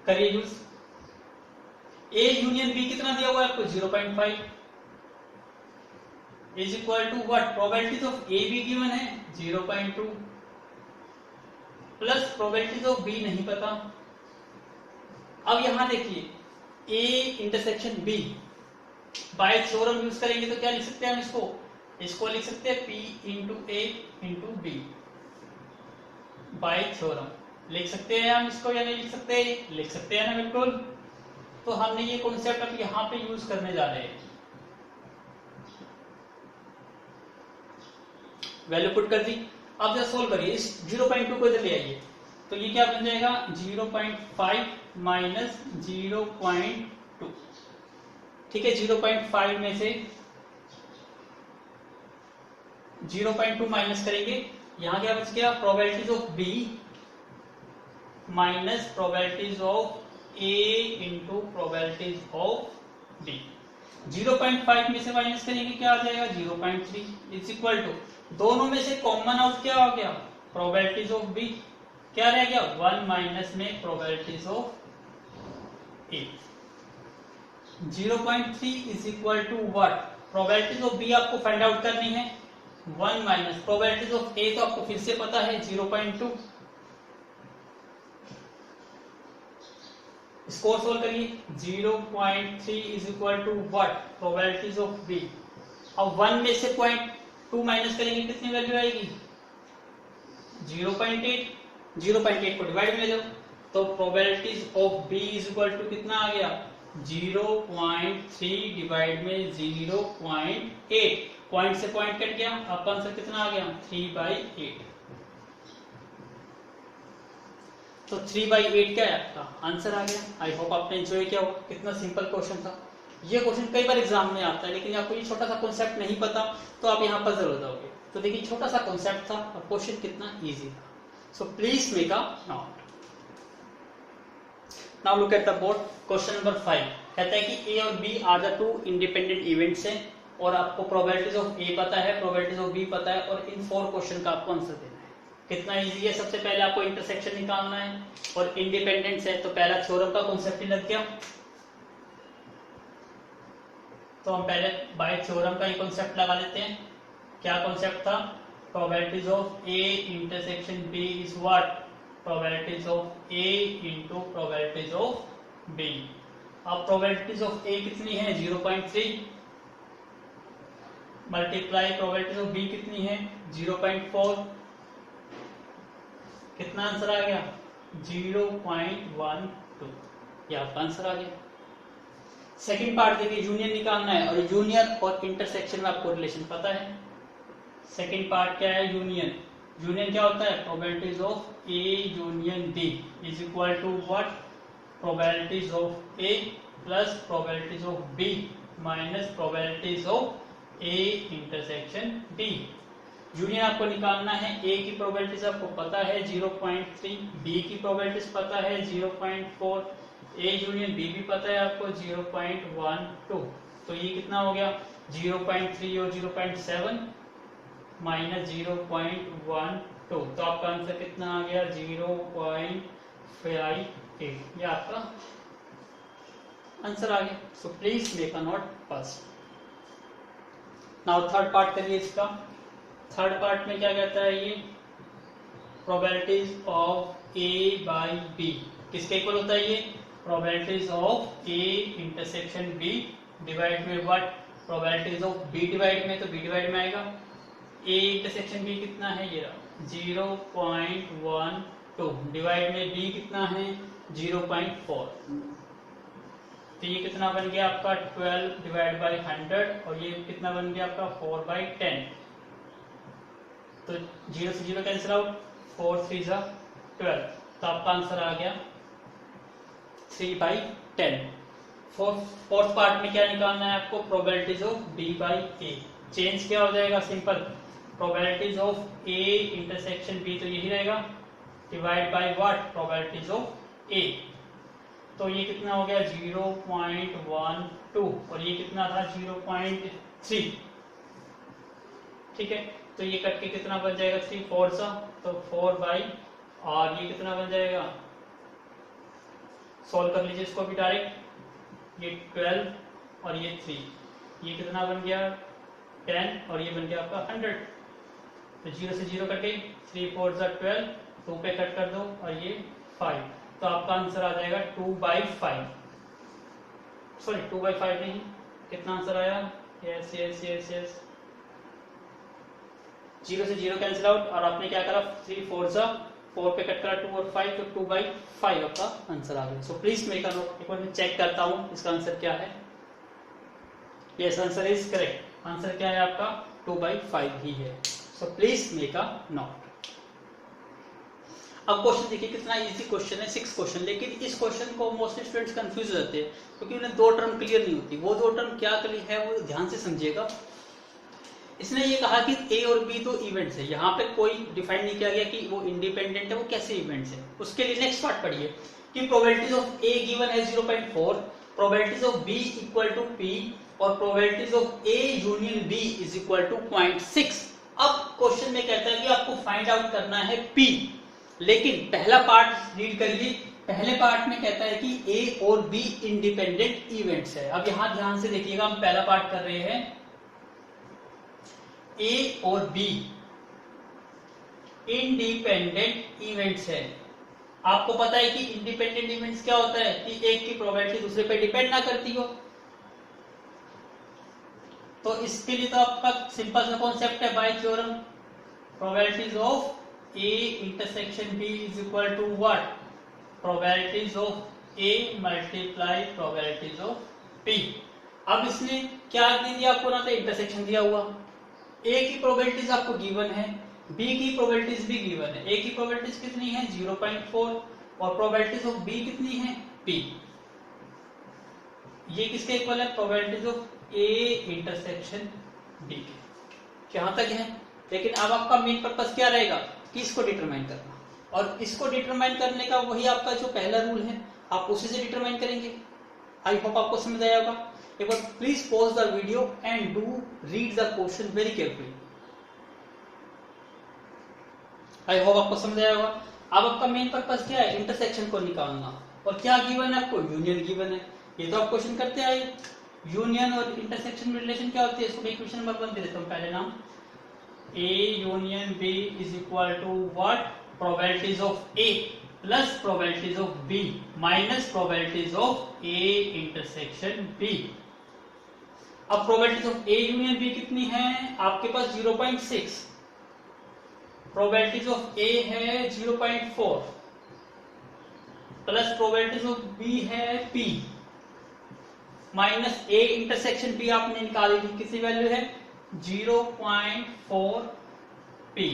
करिए यूज। ए यूनियन बी कितना दिया हुआ है आपको, 0.5 is equal to what, probabilities of A B given है 0.2 प्लस प्रोबेबिलिटीज ऑफ बी नहीं पता। अब यहां देखिए A intersection B, by theorem use करेंगे तो क्या लिख सकते हैं हम इसको लिख सकते हैं P into A into B. By theorem लिख सकते हैं हम इसको या नहीं लिख सकते, लिख सकते हैं ना, बिल्कुल। तो हमने ये कॉन्सेप्ट अब यहां पे यूज करने जा रहे हैं। वैल्यू पुट कर दी। अब जब सोल्व करिए, इस 0.2 को इधर ले आइए, तो ये क्या बन जाएगा, 0.5 माइनस 0.2। ठीक है, 0.5 में से 0.2 माइनस करेंगे, यहां क्या बच गया, probabilities of B minus probabilities of A into probabilities of B. 0.5 में से माइनस करेंगे क्या आ जाएगा, 0.3 इज इक्वल टू, दोनों में से कॉमन आउट क्या हो गया, प्रोबेबिलिटीज ऑफ बी, क्या रह गया 1 माइनस में probabilities of A. 0.3 is equal to what, probabilities of B आपको फाइंड आउट करनी है, 1 माइनस प्रोबेबिलिटीज ऑफ ए तो आपको फिर से पता है 0.2। इसको सोल्व करिए, 0.3 is equal to what, probabilities of B. अब 1 में से 0.2 माइनस करेंगे कितनी वैल्यू आएगी, 0.8। 0.8 को डिवाइड में ले जाओ, तो probabilities of B is equal to कितना आ गया, 0.3 डिवाइड में 0.8। पॉइंट से पॉइंट कट गया, आपका आंसर कितना आ गया, 3/8। तो 3/8 क्या है आपका आंसर आ गया। आई होप आपने एंजॉय किया होगा। कितना सिंपल क्वेश्चन था। ये क्वेश्चन कई बार एग्जाम में आता है, लेकिन आपको ये छोटा सा कॉन्सेप्ट नहीं पता तो आप यहाँ पजल हो जाओगे। तो देखिए छोटा सा कॉन्सेप्ट था और क्वेश्चन कितना इजी था। So please make a note. Now look at the board. Question number 5 कहता है कि ए और B are the two independent events हैं और आपको प्रोबेबिलिटीज ऑफ ए पता है, प्रोबेबिलिटीज ऑफ बी पता है, और इन 4 क्वेश्चन का आपको आंसर देना है। कितना इजी है। सबसे पहले आपको इंटरसेक्शन निकालना है और इंडिपेंडेंस है तो पहला थ्योरम का कॉन्सेप्ट ही लग गया। तो हम पहले बाय थ्योरम का ही कॉन्सेप्ट लगा लेते हैं। क्या कॉन्सेप्ट था, probabilities of A intersection B is what, probabilities of A into probabilities of B. अब प्रोबेबिलिटीज ऑफ ए कितनी है 0.3 मल्टीप्लाई प्रोबेबिलिटीज ऑफ बी कितनी है 0.4। कितना आंसर आ गया 0.12। ये आपका आंसर आ गया। सेकंड पार्ट देखिए, यूनियन निकालना है, और यूनियन और इंटरसेक्शन में आपको रिलेशन पता है। सेकंड पार्ट क्या है, यूनियन। यूनियन क्या होता है, probabilities of A union B is equal to what, probabilities of A plus probabilities of B minus probabilities of A intersection B. Union आपको निकालना है, ए की प्रोबेबिलिटीज आपको पता है 0.3, बी की प्रोबेबिलिटीज पता है 0.4, ए यूनियन बी भी पता है आपको 0.12। तो ये कितना हो गया, 0.3 और 0.7 माइनस 0.12, तो आपका आंसर कितना आ गया 0.58। ये आपका आंसर आ गया। So please make a note first. Now third part करिए इसका। थर्ड पार्ट में क्या कहता है, ये probabilities of A by B किसके इक्वल होता है, ये probabilities of A intersection B divide में what, probabilities of B divide में, तो बी डिवाइड में आएगा ए इंटरसेक्शन बी कितना है, ये 0.12 डिवाइड में बी कितना है 0.4। तो ये कितना बन गया आपका 12 डिवाइड बाई 100, और ये कितना बन गया आपका 4/10। तो 0 से 0 कैंसिल आउट, 4 3 जा 12, तो आपका आंसर आ गया 3/10। फोर्थ पार्ट में क्या निकालना है आपको, probabilities of B by A. Change क्या हो जाएगा, simple, probabilities of A intersection B तो यही रहेगा divide by what, probabilities of A. तो ये कितना हो गया 0.12, और ये कितना था 0.3। ठीक है, तो ये कट के कितना बन जाएगा 3 4 सा, तो 4/, और ये कितना बन जाएगा, सॉल्व कर लीजिए इसको भी डायरेक्ट, ये 12 और ये 3, ये कितना बन गया 10, और ये बन गया आपका 100। तो 0 से 0 कटे, 3 4 जा 12, 2 पे कट कर दो, और ये 5, तो आपका आंसर आ जाएगा 2/5। सॉरी 2/5 नहीं, कितना आंसर आया, यस यस यस यस, 0 से 0 कैंसिल आउट, और आपने क्या करा 3 4 जा 4 पे कट करा 2 और 5, तो 2/5 आपका आंसर आ गया। So please make a note. एक बार मैं चेक करता हूं इसका आंसर क्या है। Yes, answer is correct. Answer क्या है आपका 2/5 ही है। So please make a note. अब क्वेश्चन देखिए, कितना इजी क्वेश्चन है, 6 क्वेश्चन, लेकिन इस क्वेश्चन को मोस्टली स्टूडेंट्स कंफ्यूज हो जाते हैं क्योंकि उन्हें 2 टर्म क्लियर नहीं होती। वो 2 टर्म क्या क्लियर है वो ध्यान से समझिएगा। इसने ये कहा कि ए और बी दो इवेंट्स है, यहाँ पे कोई डिफाइन नहीं किया गया कि वो इंडिपेंडेंट है, वो कैसे इवेंट्स है। उसके लिए नेक्स्ट पार्ट पढ़िए कि प्रोबेबिलिटीज ऑफ ए गिवन है 0.4, probabilities of B equal to P, और probabilities of A union B is equal to 0.6। अब क्वेश्चन में कहता है कि आपको फाइंड आउट करना है पी, लेकिन पहला पार्ट रीड करिए। पहले पार्ट में कहता है कि ए और बी इंडिपेंडेंट इवेंट्स है। अब यहां ध्यान से देखिएगा, हम पहला पार्ट कर रहे हैं, ए और बी इंडिपेंडेंट इवेंट्स है। आपको पता है कि इंडिपेंडेंट इवेंट्स क्या होता है कि एक की प्रोबेबिलिटी दूसरे पे डिपेंड ना करती हो। तो इसके लिए तो आपका सिंपल सा कॉन्सेप्ट है by theorem, probabilities of A intersection B is equal to what, probabilities of A multiply probabilities of B. अब इसने क्या दे दिया आपको, ना तो इंटरसेक्शन दिया हुआ, ए की प्रोबेबिलिटीज आपको गिवन है, बी की प्रोबेबिलिटीज भी गिवन है। ए की प्रोबेबिलिटीज कितनी है 0.4, और प्रोबेबिलिटीज ऑफ बी कितनी है पी। ये किसके इक्वल है, probabilities of A intersection B के। यहां तक है। लेकिन अब आपका मेन पर्पस क्या रहेगा कि इसको डिटरमाइन करना, और इसको डिटरमाइन करने का वही आपका जो पहला रूल है, आप उसी से डिटरमाइन करेंगे। आई होप आपको समझ आया होगा। एक बार please pause the video and do read the question very carefully. I hope आपको समझ आया होगा। अब आपका मेन पर्पस क्या है, इंटरसेक्शन को निकालना, और क्या गिवन है आपको, यूनियन गिवन है। ये तो आप क्वेश्चन करते आए। यूनियन और इंटरसेक्शन में रिलेशन क्या होती है, इसको मैं इक्वेशन नंबर 1 दे देता हूं। पहले नाम A union B is equal to what, probabilities of A plus probabilities of B minus probabilities of A intersection B. अब probabilities of A union B कितनी है आपके पास 0.6, प्रोबेबिलिटीज ऑफ ए है 0.4, प्लस प्रोबेबिलिटीज ऑफ बी है P minus A intersection B आपने निकाली थी, किसी वैल्यू है 0.4 पी।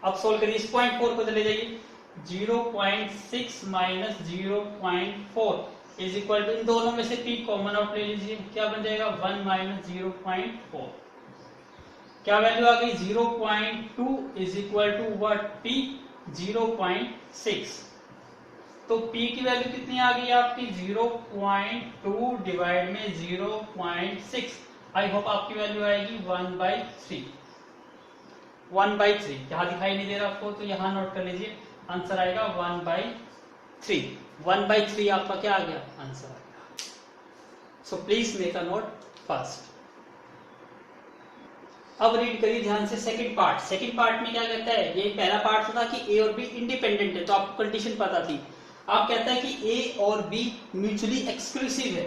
अब सोल्व करिए इस 0.4 को चले जाइए, 0.6 माइनस 0.4 इज इक्वल टू, इन दोनों में से पी कॉमन आउट ले लीजिए, क्या बन जाएगा 1 माइनस 0.4, क्या वैल्यू आ गई 0.2 is equal to what P 0.6। तो P की वैल्यू कितनी आ गई आपकी 0.2 डिवाइड में 0.6। आई होप आपकी वैल्यू आएगी 1/3। 1/3 यहाँ दिखाई नहीं दे रहा आपको, तो यहाँ नोट कर लीजिए, आंसर आएगा 1/3। 1/3 आपका क्या आ गया, आंसर आ गया। So please make a note fast. अब रीड करिए ध्यान से सेकंड पार्ट। सेकंड पार्ट में क्या कहता है, ये पहला पार्ट था कि ए और बी इंडिपेंडेंट है, तो आपको कंडीशन पता थी। आप कहता है कि ए और बी म्यूचुअली एक्सक्लूसिव है।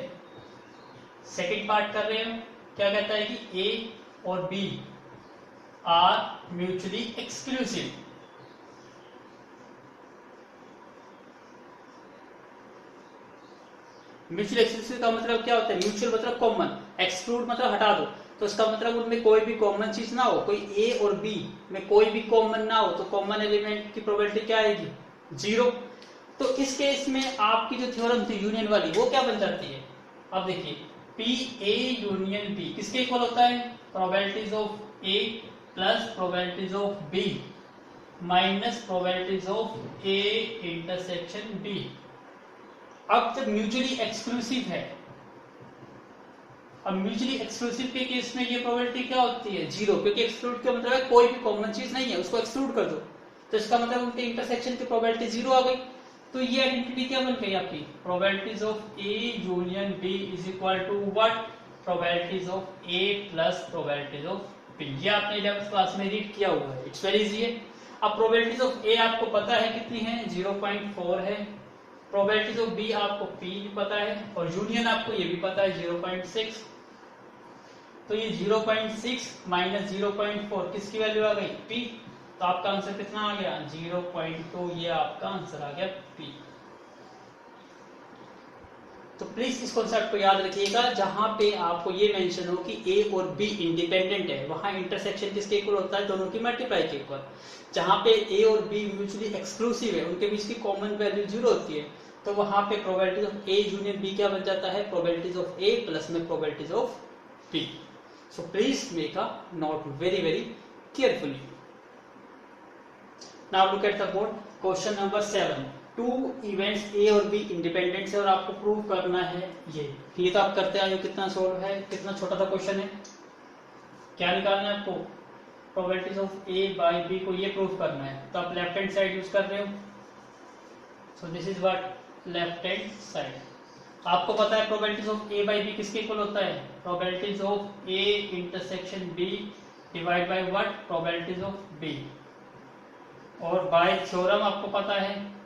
सेकंड पार्ट कर रहे हैं, क्या कहता है कि ए और B are mutually exclusive. Mutual exclusive का मतलब क्या होता है, म्यूचुअल मतलब कॉमन, एक्सक्लूड मतलब हटा दो, तो इसका मतलब उनमें कोई भी कॉमन चीज ना हो, कोई ए और बी में कोई भी कॉमन ना हो, तो कॉमन एलिमेंट की प्रोबेबिलिटी क्या आएगी 0। तो इस केस में आपकी जो थ्योरम थी यूनियन वाली, वो क्या बन जाती है, अब देखिए पी ए यूनियन बी किसके इक्वल होता है, probabilities of A plus probabilities of B minus probabilities of A intersection B. अब जब म्यूचुअली एक्सक्लूसिव है, अब म्यूचुअली एक्सक्लूसिव के केस में ये प्रोबेबिलिटी क्या होती है 0, क्योंकि एक्सक्लूड का मतलब है कोई भी कॉमन चीज नहीं है, उसको एक्सक्लूड कर दो, तो इसका मतलब उनके इंटरसेक्शन की प्रोबेबिलिटी 0 आ गई। तो ये आइडेंटिटी क्या बन गई आपकी, probabilities of A union B is equal to what, probabilities of A plus probabilities of B. ये आपने 11th क्लास में रीड किया हुआ है, इट्स वेरी इजी है। अब प्रोबेबिलिटीज ऑफ ए आपको पता है कितनी है 0.4 है, प्रोबेबिलिटीज ऑफ बी आपको पी भी पता है, और यूनियन आपको ये भी पता है 0.6। तो ये 0.6 माइनस 0.4 किसकी वैल्यू आ गई पी, तो आपका आंसर कितना आ गया 0.2, ये आपका आंसर आ गया पी। तो प्लीज इस कॉन्सेप्ट को याद रखिएगा, जहां पे आपको ये मेंशन हो कि ए और बी इंडिपेंडेंट है, वहां इंटरसेक्शन किसके इक्वल होता है, दोनों की मल्टीप्लाई के इक्वल। जहां पे ए और बी म्यूचुअली एक्सक्लूसिव है, उनके बीच की कॉमन वैल्यू 0 होती है, तो वहां पे probabilities of A union B क्या बन जाता है, प्रोबेबिलिटीज ऑफ ए प्लस में probabilities of B. So please make a note very very carefully. Now look at the board, question number 7। 2 events A और बी इंडिपेंडेंट है और आपको prove करना है ये तो आप करते आए हो, कितना सोल्व है, कितना छोटा सा क्वेश्चन है। क्या निकालना है आपको, probabilities of A by B को ये प्रूव करना है, तो आप लेफ्ट हैंड साइड यूज कर रहे हो। So this is what left hand side. आपको पता है probabilities of A by B किसके इक्वल होता है, probabilities of A intersection B divide by what, probabilities of B. और बाय थ्योरम आपको पता है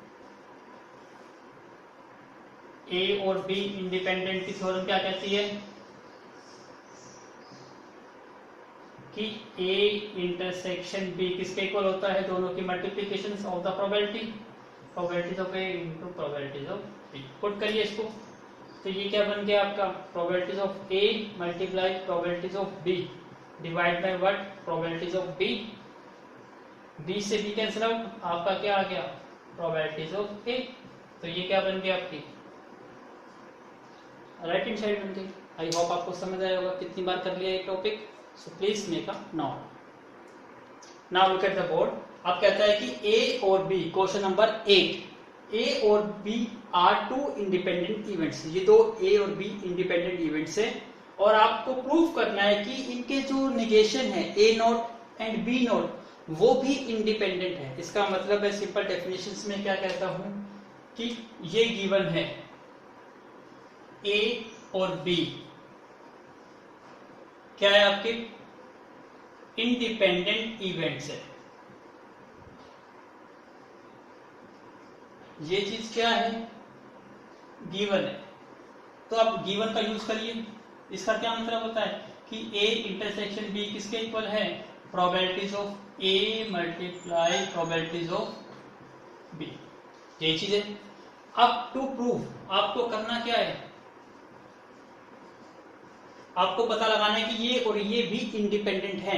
ए और बी इंडिपेंडेंट की थ्योरम क्या कहती है कि ए इंटरसेक्शन बी किसके इक्वल होता है, दोनों की multiplication of the probability, probabilities of A into probabilities of B. Put करिए इसको, तो ये क्या बन गया आपका, probabilities of A multiply probabilities of B divide by what, probabilities of B. B से बी कैंसिल आउट, आपका क्या आ गया, प्रोबेबिलिटीज ऑफ ए। तो ये क्या बन गया आपकी राइट हैंड साइड बन गई। आई होप आपको समझ आया होगा, कितनी बार कर लिया ये topic. So please make a note. Now look at the board. अब कहता है कि ए और बी, क्वेश्चन नंबर 8, ए और बी आर 2 इंडिपेंडेंट इवेंट्स। ये दो ए और बी इंडिपेंडेंट इवेंट्स है, और आपको प्रूव करना है कि इनके जो निगेशन है ए नोट एंड बी नोट, वो भी इंडिपेंडेंट है। इसका मतलब है, सिंपल डेफिनेशंस में क्या कहता हूं कि ये गिवन है ए और बी क्या है आपके इंडिपेंडेंट इवेंट्स है। ये चीज क्या है, गिवन है, तो आप गिवन का यूज करिए। इसका क्या मतलब होता है कि ए इंटरसेक्शन बी किसके इक्वल है, probabilities of A multiply probabilities of B. यही चीज है। अब टू प्रूव आपको करना क्या है, आपको पता लगाना है कि ये और ये भी इंडिपेंडेंट है।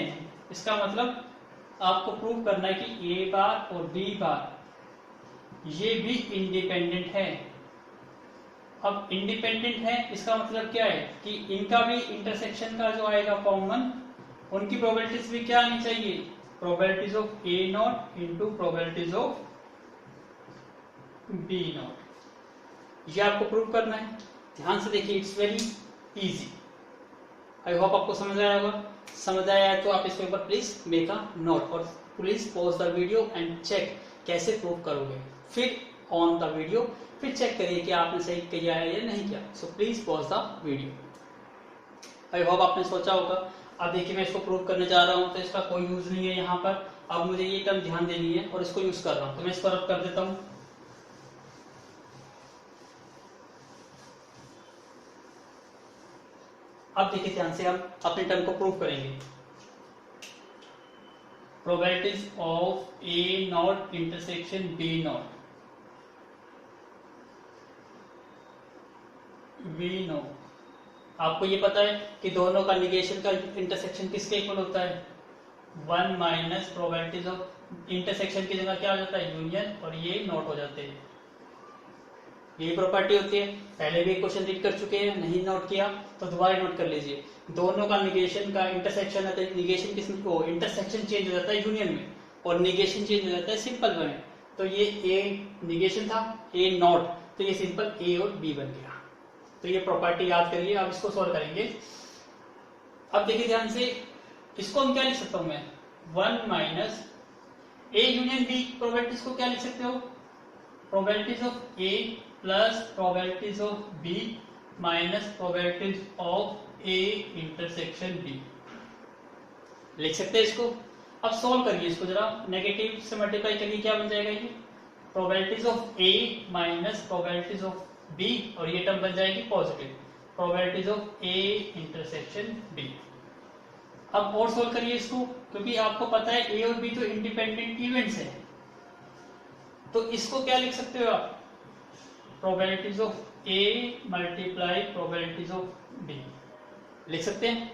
इसका मतलब आपको प्रूव करना है कि ए बार और बी बार ये भी इंडिपेंडेंट है। अब इंडिपेंडेंट है इसका मतलब क्या है कि इनका भी इंटरसेक्शन का जो आएगा कॉमन, उनकी प्रोबेबिलिटीज भी क्या आनी चाहिए, probabilities of A not into probabilities of B not. ये आपको प्रूव करना है। ध्यान से देखिए, it's very easy. I hope आपको समझ आया होगा। समझ आया है तो आप इसको एक बार प्लीज मेक अ नोट और please pause the video and check कैसे प्रूव करोगे। फिर ऑन द वीडियो, फिर चेक करिए कि आपने सही किया है या नहीं किया। So please pause the video. I hope आपने सोचा होगा। अब देखिए, मैं इसको प्रूव करने जा रहा हूं तो इसका कोई यूज नहीं है यहाँ पर। अब मुझे ये टर्म ध्यान देनी है और इसको यूज कर रहा हूं, तो मैं इसको रब कर देता हूं। अब देखिए ध्यान से, हम अपने टर्म को प्रूव करेंगे। Probabilities of A not intersection B not. We know, आपको ये पता है कि दोनों का निगेशन का इंटरसेक्शन किसके इक्वल होता है, 1 माइनस प्रोबेबिलिटीज ऑफ इंटरसेक्शन की जगह क्या हो जाता है, यूनियन, और ये नोट हो जाते हैं। यही प्रॉपर्टी होती है। पहले भी एक क्वेश्चन रीड कर चुके हैं, नहीं नोट किया तो दोबारा नोट कर लीजिए। दोनों का निगेशन का इंटरसेक्शन आता है, निगेशन किस को, इंटरसेक्शन चेंज हो जाता है यूनियन में और निगेशन चेंज हो जाता है सिंपल में। तो ये ए निगेशन था, ए नॉट, तो ये सिंपल ए और बी बन गया। तो ये प्रॉपर्टी याद करिए। अब इसको सॉल्व करेंगे। अब देखिए ध्यान से, इसको हम क्या लिख सकता हूं मैं, 1 minus A union B probabilities को क्या लिख सकते हो, probabilities of A plus probabilities of B minus probabilities of A intersection B, लिख सकते हैं इसको। अब सॉल्व करिए इसको जरा, नेगेटिव से मल्टीप्लाई करिए, क्या बन जाएगा ये, probabilities of A minus probabilities of B, और ये टर्म बन जाएगी positive, probabilities of A intersection B. अब और सोल्व करिए इसको, क्योंकि आपको पता है ए और बी तो इंडिपेंडेंट इवेंट्स है, तो इसको क्या लिख सकते हो आप, probabilities of A multiply probabilities of B, लिख सकते हैं।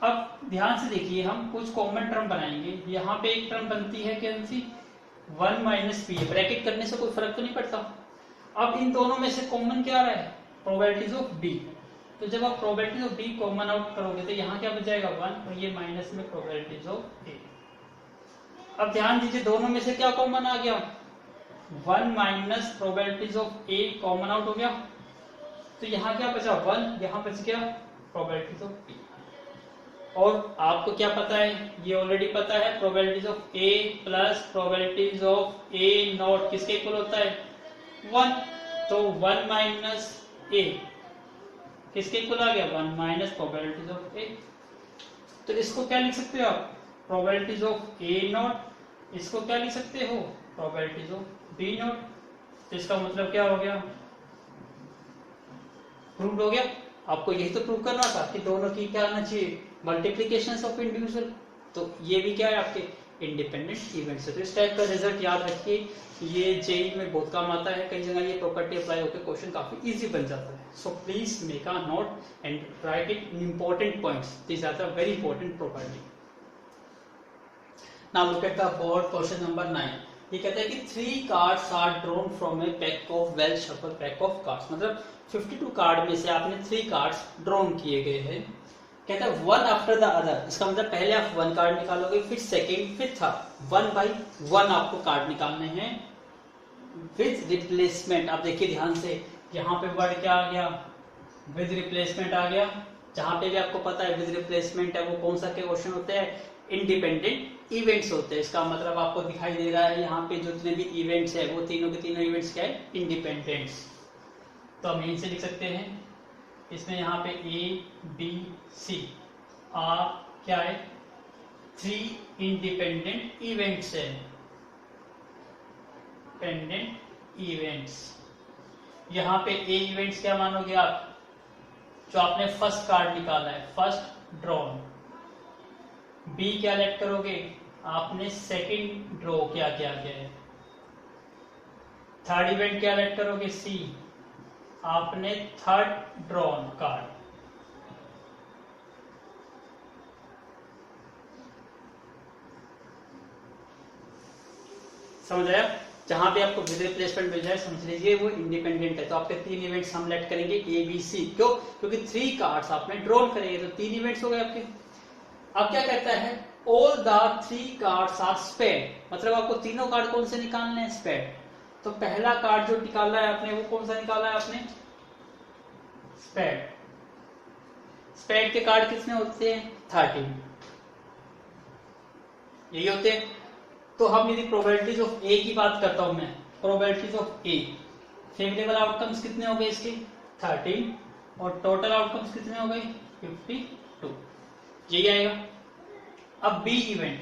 अब ध्यान से देखिए, हम कुछ कॉमन टर्म बनाएंगे। यहाँ पे एक टर्म बनती है कौन सी, 1 माइनस पी, ब्रैकेट करने से कोई फर्क तो नहीं पड़ता। अब इन दोनों में से कॉमन क्या आ रहा है, प्रोबेबिलिटीज ऑफ बी, तो जब आप probabilities of B common out करोगे तो यहाँ क्या बच जाएगा 1, और ये माइनस में प्रोबेबिलिटीज ऑफ ए। अब ध्यान दीजिए, दोनों में से क्या कॉमन आ गया, 1 minus probabilities of A common out हो गया, तो यहाँ क्या बचा 1, यहाँ बच गया प्रोबेबिलिटीज ऑफ बी। और आपको क्या पता है, ये ऑलरेडी पता है, probabilities of A plus probabilities of A not किसके इक्वल होता है, 1, तो 1 माइनस ए किसके इक्वल आ गया, 1 माइनस प्रोबेबिलिटीज ऑफ ए। तो इसको क्या लिख सकते हो आप, प्रोबेबिलिटीज ऑफ ए नॉट, इसको क्या लिख सकते हो, प्रोबेबिलिटीज ऑफ बी नॉट। तो इसका मतलब क्या हो गया, प्रूव हो गया। आपको यही तो प्रूव करना था कि दोनों की क्या आना चाहिए, मल्टीप्लीकेशन ऑफ इंडिविजुअल। तो ये भी क्या है, आपके इंडिपेंडेंट इवेंट्स है। तो इस टाइप का रिजल्ट याद रखिए, ये जेई में बहुत काम आता है, कई जगह ये प्रॉपर्टी अप्लाई होकर क्वेश्चन काफी इजी बन जाता है। So please make a note and write it in important points, this are the very important property. Now look at the board question number 9। ये कहता है कि 3 cards are drawn from a pack of well shuffle pack of cards, मतलब 52 card में से आपने 3 cards drawn किए गए हैं। कहता है 1 आफ्टर द अदर, इसका मतलब पहले आप 1 कार्ड निकालोगे, फिर सेकंड, फिर थर्ड, 1 बाई 1 आपको कार्ड निकालने हैं विद रिप्लेसमेंट। आप देखिए ध्यान से, यहाँ पे वर्ड क्या आ गया, विद रिप्लेसमेंट आ गया। जहां पे भी आपको पता है विद रिप्लेसमेंट है, वो कौन सा के क्वेश्चन होते हैं, इंडिपेंडेंट इवेंट्स होते हैं। इसका मतलब आपको दिखाई दे रहा है यहाँ पे जितने भी इवेंट्स है वो तीनों के तीनों इवेंट्स क्या है, इंडिपेंडेंट्स। तो हम यहीं से लिख सकते हैं, इसमें यहाँ पे ए बी सी आर क्या है, 3 इंडिपेंडेंट इवेंट्स है, इंडिपेंडेंट इवेंट्स। यहाँ पे ए इवेंट्स क्या मानोगे आप, जो आपने फर्स्ट कार्ड निकाला है, फर्स्ट ड्रॉन। बी क्या लेट करोगे, आपने सेकंड ड्रॉ क्या किया गया है, थर्ड इवेंट क्या लेट करोगे, सी, आपने थर्ड ड्रॉन कार्ड। समझ आया? जहां पे आपको विद रिप्लेसमेंट मिल जाए समझ लीजिए वो इंडिपेंडेंट है। तो आपके 3 इवेंट्स हम लेट करेंगे ए बी सी। क्यों? क्योंकि 3 कार्ड्स आपने ड्रॉ करेंगे तो 3 इवेंट्स हो गए आपके। अब क्या कहता है, all the 3 cards are spade, मतलब आपको तीनों कार्ड कौन से निकालने हैं, स्पेड। तो पहला कार्ड जो निकाला है आपने वो कौन सा निकाला है आपने, स्पेड। स्पेड के कार्ड कितने होते हैं, 13, यही होते हैं। तो हम यदि प्रोबेबिलिटीज ऑफ ए की बात करता हूं मैं, probabilities of A, favourable outcomes कितने हो गए इसके, 13, और टोटल आउटकम्स कितने हो गए, 52, यही आएगा। अब B event,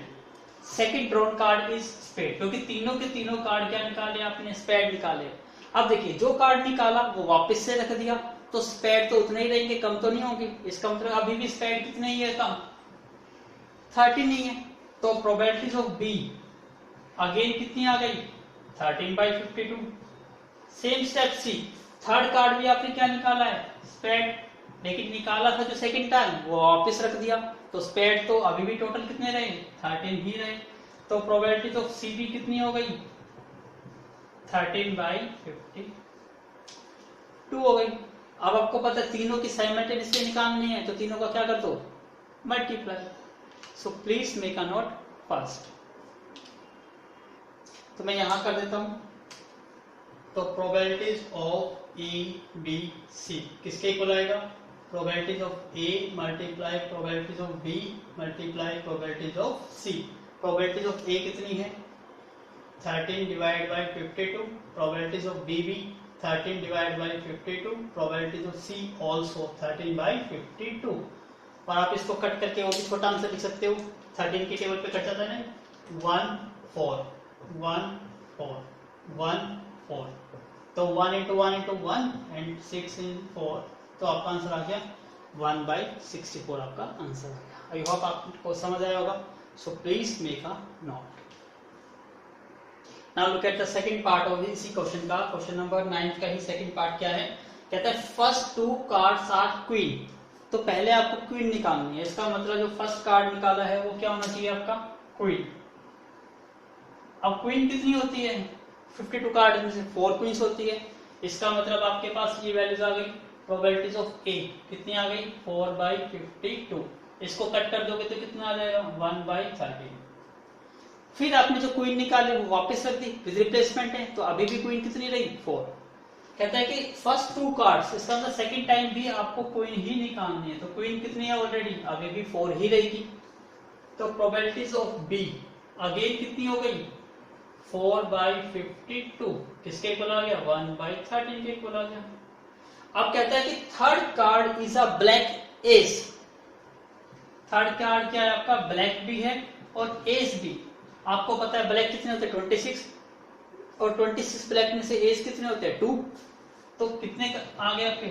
second drawn card is spade, क्योंकि तीनों के तीनों कार्ड क्या निकाले आपने, स्पेड निकाले। अब देखिए जो कार्ड निकाला वो वापस से रख दिया, तो स्पेड तो उतने ही रहेंगे, कम तो नहीं होंगे। इसका मतलब अभी भी स्पेड कितने ही है, कम 13 नहीं है। तो प्रोबेबिलिटीज ऑफ बी अगेन कितनी आ गई, 13/52। सेम स्टेप सी, थर्ड कार्ड भी आपने क्या निकाला है, स्पेड, लेकिन निकाला था जो सेकंड टाइम वो वापस रख दिया, तो स्पेड तो अभी भी टोटल कितने रहे, 13 ही रहे। तो प्रोबेबिलिटी ऑफ सी भी कितनी हो गई, 13/52 हो गई। अब आपको पता है तीनों की साइमल्टेनियसली निकालनी है, तो तीनों का क्या कर दो, multiply. So please make a note first. तो मैं यहां कर देता हूं, तो probabilities of A B C किसके इक्वल आएगा, probabilities of A multiply probabilities of B multiply probabilities of C. Probabilities of A कितनी है, 13/52, प्रोबेबिलिटीज ऑफ बी भी 13/52, प्रोबेबिलिटीज ऑफ सी ऑल्सो 13/52। और आप इसको कट करके वो भी छोटा आंसर लिख सकते हो, 13 की टेबल पे कट जाता है ना, 1 4 1 4 1 4, तो 1 into 1 into 1 and 6 in 4, तो आपका आंसर आ गया 1/64, आपका आंसर आ गया। आई होप आपको समझ आया होगा। सो please make a note. Now look at the second part of इसी क्वेश्चन का, क्वेश्चन नंबर 9 का ही सेकंड पार्ट क्या है, कहता है फर्स्ट 2 कार्ड्स आर क्वीन। तो पहले आपको क्वीन निकालनी है, इसका मतलब जो फर्स्ट कार्ड निकाला है वो क्या होना चाहिए आपका, क्वीन। अब क्वीन कितनी होती है, 52 कार्ड में से 4 क्वींस होती है। इसका मतलब आपके पास ये वैल्यूज आ गई, प्रोबेबिलिटीज ऑफ ए कितनी आ गई, 4/52। इसको कट कर दोगे तो कितना आ जाएगा, 1/13। फिर आपने जो क्वीन निकाली वो वापस रख दी, विद रिप्लेसमेंट है, तो अभी भी क्वीन कितनी रही, 4। कहता है कि फर्स्ट 2 कार्ड्स, इसका मतलब सेकंड टाइम भी आपको क्वीन ही निकालनी है, तो क्वीन कितनी है ऑलरेडी, अभी भी 4 ही रहेगी। तो प्रोबेबिलिटीज ऑफ बी अगेन कितनी हो गई, 4/52, किसके इक्वल आ गया, 1/13 के इक्वल आ गया। अब कहता है कि third card is a black S. Third card क्या है आपका, ब्लैक भी है और एस भी। आपको पता है ब्लैक कितने होते हैं, 26, और 26 ब्लैक में से एस कितने होते हैं, 2, तो कितने आ गए आपके,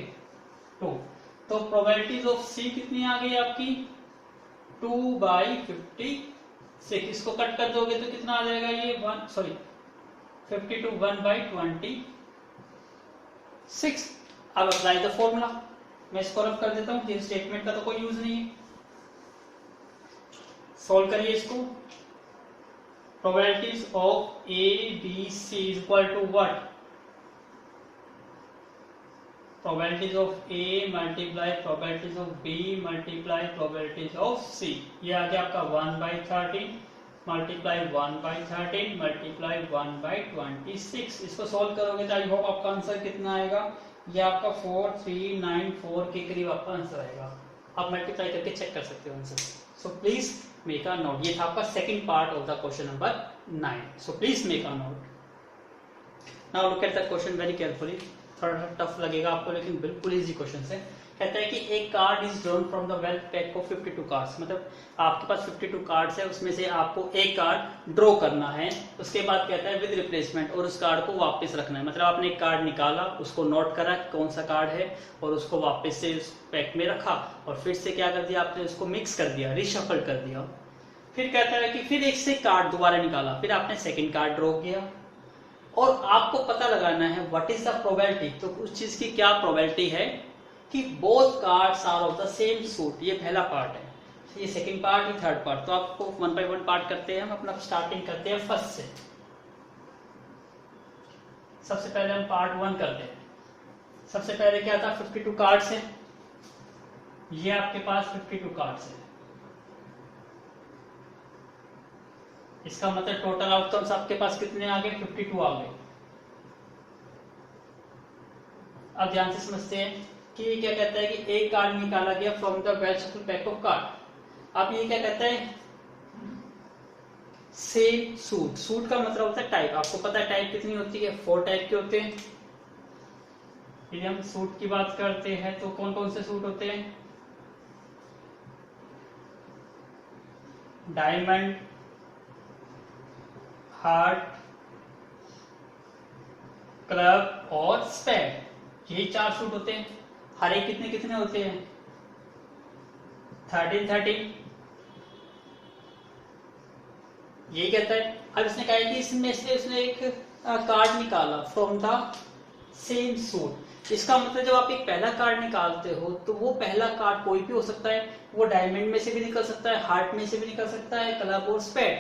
2। तो प्रोबेबिलिटीज ऑफ सी कितनी आ गई आपकी, 2/56। इसको कट कर दोगे तो कितना आ जाएगा ये 52 1/26। अब अप्लाई द फॉर्मूला, मैं इसको रफ कर देता हूं, ये स्टेटमेंट का तो कोई यूज नहीं है। सॉल्व करिए इसको। Probabilities of A B C is equal to what, probabilities of A multiply probabilities of B multiply probabilities of C. ये आ गया आपका 1/13 मल्टीप्लाई 1/13 मल्टीप्लाई 1/26। इसको सॉल्व करोगे तो आई होप आपका आंसर कितना आएगा, ये आपका 4394 के करीब आपका आंसर आएगा। आप मल्टीप्लाई करके चेक कर सकते हो answer. So please make a note. ये था आपका second part of the question number 9। So please make a note. Now look at the question very carefully. थोड़ा टफ लगेगा आपको लेकिन बिल्कुल इजी क्वेश्चन है। कहता है कि एक card is drawn from the wealth pack of 52 cards, मतलब आपके पास 52 कार्ड्स है, उसमें से आपको एक कार्ड ड्रॉ करना है। उसके बाद कहता है विद रिप्लेसमेंट, और उस कार्ड को वापस रखना है। मतलब आपने एक कार्ड निकाला, उसको नोट करा कौन सा कार्ड है, और उसको वापस से उस पैक में रखा, और फिर से क्या कर दिया आपने, उसको मिक्स कर दिया, रिशफल कर दिया। फिर कहता है कि फिर एक से कार्ड दोबारा निकाला, फिर आपने सेकेंड कार्ड ड्रॉ किया, और आपको पता लगाना है व्हाट इज द प्रोबेबिलिटी, तो उस चीज की क्या प्रोबेबिलिटी है कि both cards are of the same suit. ये पहला पार्ट है, ये सेकंड पार्ट, ये थर्ड पार्ट। तो आपको वन बाय वन पार्ट करते हैं हम। अपना स्टार्टिंग करते हैं फर्स्ट से। सबसे पहले हम पार्ट 1 करते हैं। सबसे पहले क्या था, 52 कार्ड्स है। ये आपके पास 52 कार्ड्स है। इसका मतलब टोटल आउटकम्स आपके पास कितने आ गए, 52 आ गए। अब ध्यान से समझते हैं कि ये क्या कहता है कि एक कार्ड निकाला गया from the well shuffle pack of card. अब ये क्या कहता है, सेम सूट। सूट का मतलब होता है टाइप। आपको पता है टाइप कितनी होती है, 4 टाइप के होते हैं। यदि हम सूट की बात करते हैं तो कौन कौन से सूट होते हैं, डायमंड, हार्ट, क्लब और स्पेड, ये 4 सूट होते हैं। हर एक कितने कितने होते हैं, 13 यही कहता है। अब इसने कहा कि इसमें से उसने एक कार्ड निकाला फ्रॉम द सेम सूट। इसका मतलब जब आप एक पहला कार्ड निकालते हो तो वो पहला कार्ड कोई भी हो सकता है। वो डायमंड में से भी निकल सकता है, हार्ट में से भी निकल सकता है, क्लब और स्पेड।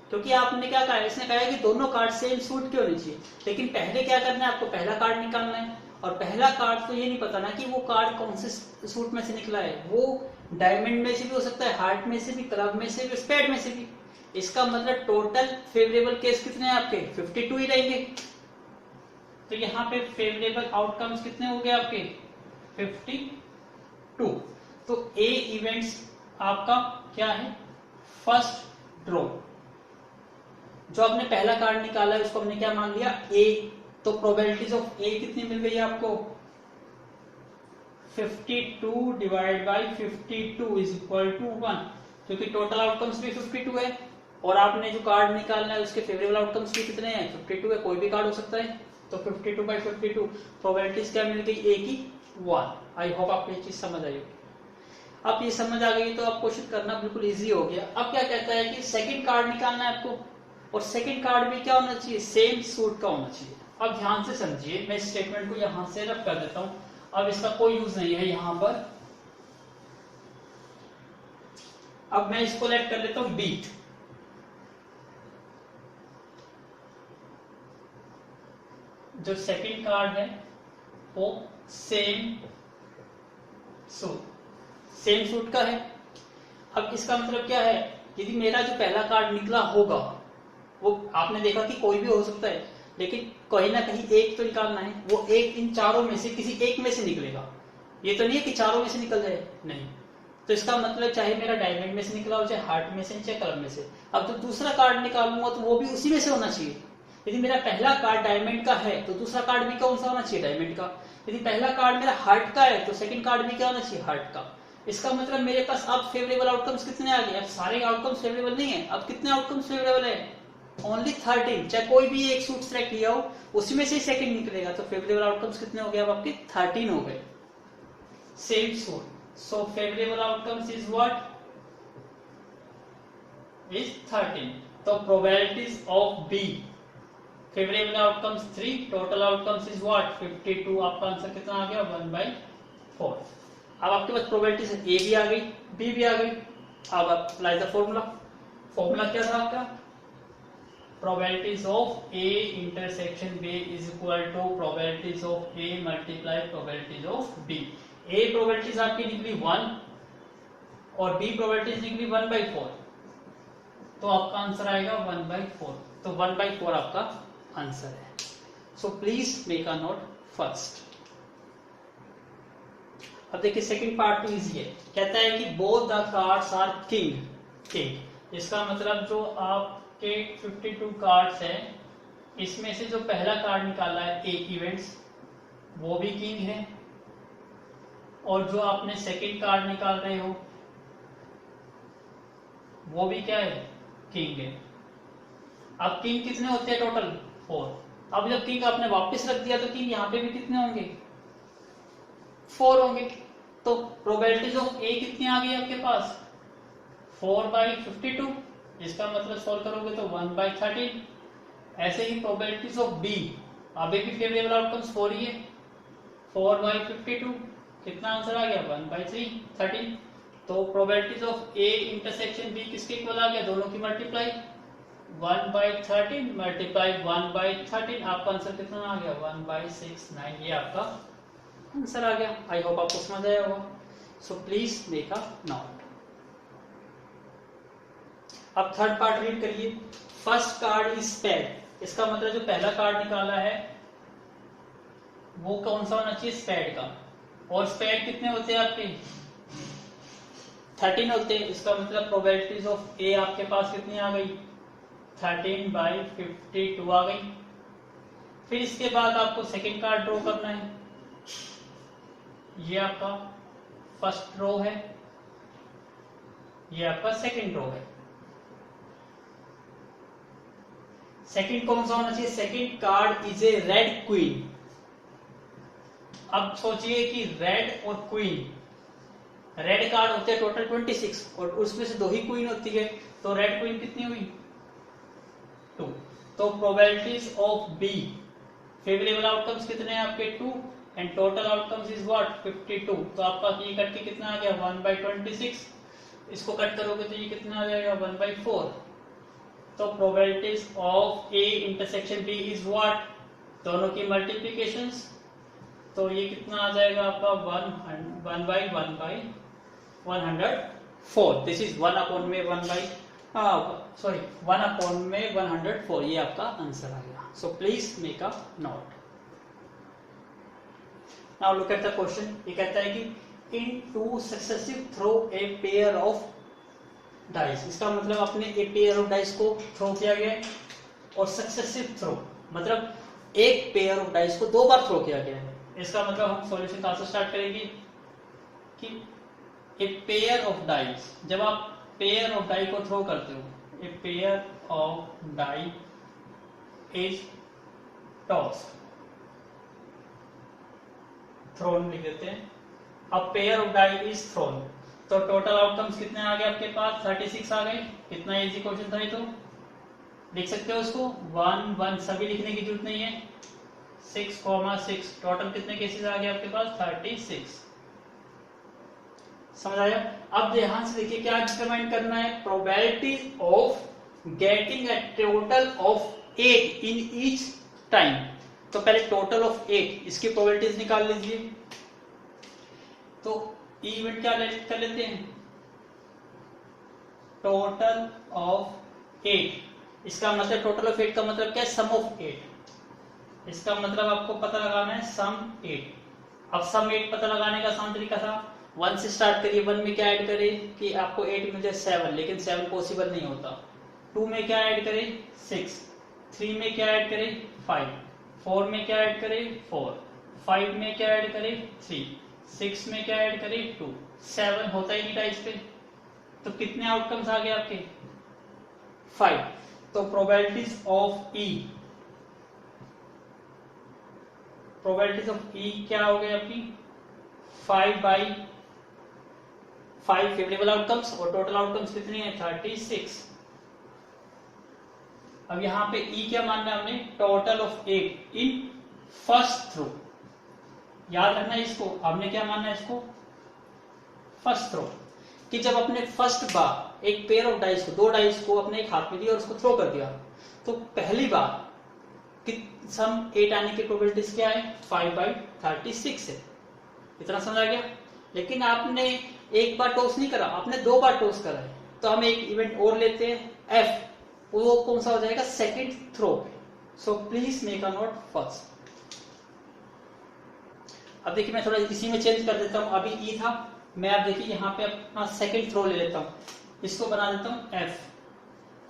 क्योंकि आपने क्या कहा, इसने कहा है कि दोनों कार्ड सेम सूट के होने चाहिए। लेकिन पहले क्या करना है, आपको पहला कार्ड निकालना है। और पहला कार्ड तो ये नहीं पता ना कि वो कार्ड कौन से सूट में से निकला है। वो डायमंड में से भी हो सकता है, हार्ट में से भी, क्लब में से भी, स्पेड में से भी। इसका मतलब टोटल फेवरेबल केस कितने हैं आपके, 52 ही रहेंगे। तो यहाँ पे फेवरेबल आउटकम्स कितने हो गए आपके, 52। तो ए इवेंट्स आपका क्या है, फर्स्ट ड्रॉ। जो आपने पहला कार्ड निकाला है उसको हमने क्या मान लिया, ए। तो प्रोबेबिलिटीज ऑफ ए कितनी मिल गई आपको, 52 divide by 52 is equal to 1, क्योंकि टोटल आउटकम्स भी 52 है। और आपने जो कार्ड निकालना है उसके फेवरेबल आउटकम्स भी कितने हैं, 52 है। कोई भी कार्ड हो सकता है। तो 52 बाई 52 प्रोबेबिलिटीज क्या मिल गई, ए की 1। आई होप आपको ये चीज समझ आई होगी। अब ये समझ आ गई तो आप क्वेश्चन करना बिल्कुल इजी हो गया। अब क्या कहता है कि सेकंड कार्ड निकालना है आपको, और सेकंड कार्ड भी क्या होना चाहिए, सेम सूट का होना चाहिए। अब ध्यान से समझिए, मैं इस स्टेटमेंट को यहां से रब कर देता हूं। अब इसका कोई यूज नहीं है यहां पर। अब मैं इसको लेट कर लेता हूं बीट। जो सेकंड कार्ड है वो सेम सूट का है। अब इसका मतलब क्या है, यदि मेरा जो पहला कार्ड निकला होगा, वो आपने देखा कि कोई भी हो सकता है, लेकिन कहीं ना कहीं एक तो निकालना है। वो एक इन चारों में से किसी एक में से निकलेगा। ये तो नहीं है कि चारों में से निकल जाए, नहीं। तो इसका मतलब चाहे मेरा डायमंड में से निकला हो, चाहे हार्ट में से, चाहे क्लब में से। अब तो दूसरा कार्ड निकालूंगा तो वो भी उसी में से होना चाहिए। यदि मेरा पहला कार्ड डायमंड का है तो दूसरा कार्ड भी कौन सा होना चाहिए, डायमंड का। यदि पहला कार्ड मेरा हार्ट का है तो सेकंड कार्ड भी क्या होना चाहिए, हार्ट का। इसका मतलब मेरे पास अब फेवरेबल आउटकम्स कितने आ गए। अब सारे आउटकम्स फेवरेबल नहीं है। अब कितने आउटकम्स फेवरेबल है, ओनली 13। चाहे कोई भी एक सूट सेलेक्ट किया हो उसी में से सेकंड निकलेगा। तो फेवरेबल आउटकम्स कितने हो गए, अब आपके 13 हो गए, same suit. So favourable outcomes is what, is 13। तो probabilities of B, favourable outcomes 3, total outcomes is what, 52। आपका आंसर कितना आ गया, 1/4। अब आपके पास प्रोबेबिलिटीज ए भी आ गई, बी भी आ गई। अब अप्लाई द फॉर्मूला। फॉर्मूला क्या था आपका, probabilities of A intersection B is equal to probabilities of A multiply probabilities of B। A probabilities आपकी निकली 1 और B probabilities निकली 1/4। तो आपका आंसर आएगा 1/4। तो 1/4 आपका आंसर है। So please make a note first. अब देखिए सेकंड पार्ट तो इजी है। कहता है कि both the cards are king. इसका मतलब जो आपके 52 कार्ड्स है, इसमें से जो पहला कार्ड निकाला है एक इवेंट्स, वो भी किंग है। और जो आपने सेकंड कार्ड निकाल रहे हो वो भी क्या है, किंग है। अब किंग कितने होते हैं टोटल, 4। अब जब किंग आपने वापस रख दिया तो किंग यहाँ पे भी कितने होंगे, 4 होंगे। तो प्रोबेबिलिटीज ऑफ ए कितनी आ गई आपके पास, 4/52। इसका मतलब सॉल्व करोगे तो 1/13। ऐसे ही प्रोबेबिलिटीज ऑफ बी, अभी भी फेवरेबल आउटकम्स 4 ही है, 4/52, कितना आंसर आ गया 1/3, 13। तो probabilities of A intersection B किसके इक्वल आ गया, दोनों की मल्टीप्लाई, 1/13 मल्टीप्लाई 1/13, आपका आंसर कितना आ गया 1/69, ये आपका आंसर आ गया। आई होप आपको समझ आया होगा। सो प्लीज मेक अ नोट। अब थर्ड पार्ट रीड करिए। फर्स्ट कार्ड इज पेड, इसका मतलब जो पहला कार्ड निकाला है वो कौन सा होना चाहिए, स्पेड का। और स्पेड कितने होते हैं आपके, 13 होते हैं। इसका मतलब प्रोबेबिलिटीज ऑफ ए आपके पास कितनी आ गई, 13/52 आ गई। फिर इसके बाद आपको सेकंड कार्ड ड्रॉ करना है, ये आपका फर्स्ट रो है, ये आपका सेकंड रो है। सेकंड कौन सा होना चाहिए, second card is a red queen. अब सोचिए कि रेड और क्वीन, रेड कार्ड होते हैं टोटल 26 और उसमें से 2 ही क्वीन होती है, तो रेड क्वीन कितनी हुई 2। तो probabilities of B, favourable outcomes कितने हैं आपके 2 and total outcomes is what 52। तो आपका ये कट के कितना आ गया 1/26, इसको कट करोगे तो ये कितना आ जाएगा 1/4। तो probabilities of A intersection B is what, दोनों की मल्टीप्लिकेशंस, तो ये कितना आ जाएगा आपका 1/1/104। दिस इज 1/1/104, ये आपका आंसर आ गया। So please make a note. Now look at the question. ये कहता है कि in 2 successive throw a pair of dice, इसका मतलब अपने ए पेयर ऑफ डाइस को थ्रो किया गया है, और सक्सेसिव थ्रो मतलब एक पेयर ऑफ डाइस को 2 बार थ्रो किया गया है। इसका मतलब हम सॉल्यूशन कहां से स्टार्ट करेंगे कि ए पेयर ऑफ डाइस, जब आप पेयर ऑफ डाई को थ्रो करते हो, a pair of die is toss, thrown लिख देते हैं। अब pair of die is thrown, तो टोटल आउटकम्स कितने आ गए आपके पास 36 आ गए। कितना इजी क्वेश्चन था ये, तो लिख सकते हो उसको 1 1, सभी लिखने की जरूरत नहीं है, 6,6, टोटल कितने केसेस आ गए आपके पास 36। समझ आया। अब ध्यान से देखिए क्या डिटरमाइन करना है, probability of getting a total of 8 in each time. तो पहले टोटल ऑफ 8, इसकी प्रोबेबिलिटीज निकाल लीजिए। तो इवेंट क्या कर लेते हैं, टोटल ऑफ 8, इसका मतलब टोटल ऑफ 8 का मतलब क्या है, सम ऑफ 8। इसका मतलब आपको पता लगाना है सम 8। अब सम 8 पता लगाने का आसान तरीका था, 1 से स्टार्ट करिए, 1 में क्या ऐड करें कि आपको 8 मिल जाए 7, लेकिन 7 पॉसिबल नहीं होता। 2 में क्या ऐड करें 6, 3 में क्या ऐड करें 5, 4 में क्या ऐड करें 4, 5 में क्या ऐड करें 3, 6 में क्या ऐड करें 2, 7 होता ही नहीं था इस पे। तो कितने आउटकम्स आ गए आपके 5। तो probabilities of E, probabilities of E क्या हो गई आपकी 5/5 फेवरेबल आउटकम्स, और टोटल आउटकम्स कितनी है 36। अब यहां पे ई क्या मानना है हमने, total of 8 in first throw. याद रखना है इसको, हमने क्या मानना है इसको फर्स्ट थ्रो, कि जब अपने फर्स्ट बार एक पेयर ऑफ डाइस को, 2 डाइस को अपने एक हाथ में दिया और उसको थ्रो कर दिया, तो पहली बार कि सम 8 आने की प्रोबेबिलिटीज क्या है 5/36 है। इतना समझ आ गया। लेकिन आपने एक बार टॉस नहीं करा, आपने 2 बार टॉस करा है, तो हम एक इवेंट और लेते हैं एफ, वो कौन सा हो जाएगा सेकंड थ्रो पे। सो please make a note first. अब देखिए मैं थोड़ा इसी में चेंज कर देता हूं, अभी ई था, मैं अब देखिए यहाँ पे अपना सेकंड थ्रो ले लेता हूं, इसको बना देता हूं F.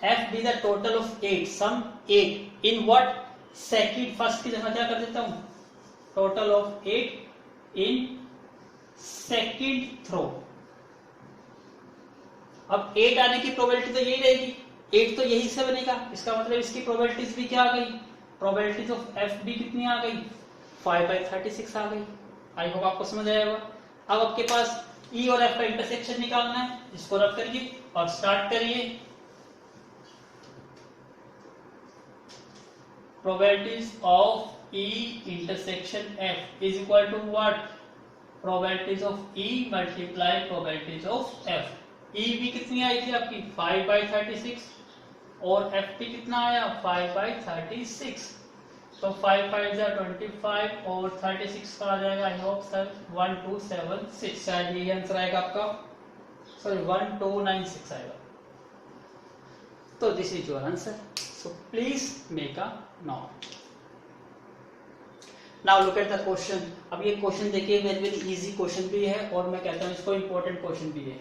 F be the total of 8, sum 8 in what second, first की जगह क्या कर देता हूं total of 8 in second throw. अब 8 आने की प्रोबेबिलिटी तो यही रहेगी, 8 तो यही से बनेगा, इसका मतलब इसकी प्रोबेबिलिटीज भी क्या आ गई, प्रोबेबिलिटीज ऑफ एफ बी कितनी आ गई 5/36 आ गई। आई होप आपको समझ आया होगा। अब आपके पास ई और एफ का इंटरसेक्शन निकालना है, इसको रब करिए और स्टार्ट करिए। probabilities of E intersection F is equal to what? Probabilities of E multiply probabilities of F. E भी कितनी आई थी आपकी 5/36 और F भी कितना आया 5/36. तो 5 5 25 और 36 का आ जाएगा आई होप सर 1276. शायद यही आंसर आएगा आपका, सॉरी 1296 आएगा. तो this is your answer. So please make a note. Now look at the question. अब ये क्वेश्चन देखिए वेरी वेरी इजी क्वेश्चन भी है और मैं कहता हूँ इसको इम्पोर्टेंट क्वेश्चन भी है.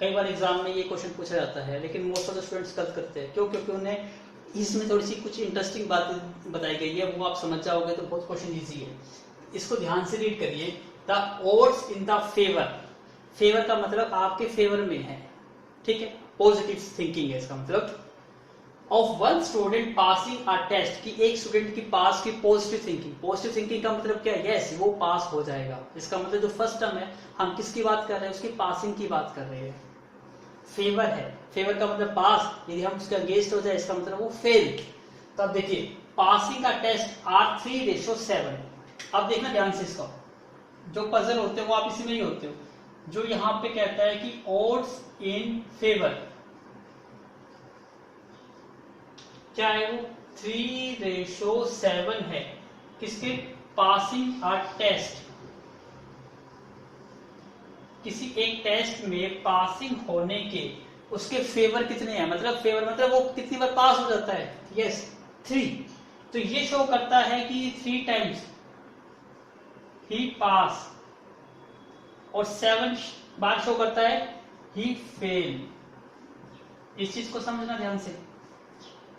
कई बार एग्जाम में ये क्वेश्चन पूछा जाता है लेकिन मोस्ट ऑफ द स्टूडेंट्स गलत करते हैं. क्यों? क्योंकि उन्हें इसमें थोड़ी सी कुछ इंटरेस्टिंग बातें बताई गई है, वो आप समझ जाओगे तो बहुत क्वेश्चन इजी है. इसको ध्यान से रीड करिए. The odds in the favour. Favour का मतलब आपके फेवर में है, ठीक है, पॉजिटिव थिंकिंग है इसका मतलब. Of one student passing a test, कि एक स्टूडेंट की पास की पॉजिटिव थिंकिंग. पॉजिटिव थिंकिंग का मतलब क्या है? यस, वो पास हो जाएगा. इसका मतलब जो फर्स्ट टर्म है हम किसकी बात कर रहे हैं? उसकी पासिंग की बात कर रहे हैं. फेवर है, फेवर का मतलब पास. यदि हम उसके अगेंस्ट हो जाए इसका मतलब वो फेल. तो अब देखिए पासिंग का टेस्ट आर 3:7. अब देखना ध्यान से इसका, जो पजल होते हैं वो आप इसी में ही होते हो. जो यहाँ पे कहता है कि ओड्स इन फेवर, क्या है वो 3:7 है. किसके? Passing a test. किसी एक टेस्ट में पासिंग होने के उसके फेवर कितने हैं? मतलब फेवर मतलब वो कितनी बार पास हो जाता है? यस 3. तो ये शो करता है कि 3 टाइम्स ही पास और 7 बार शो करता है ही फेल. इस चीज को समझना ध्यान से.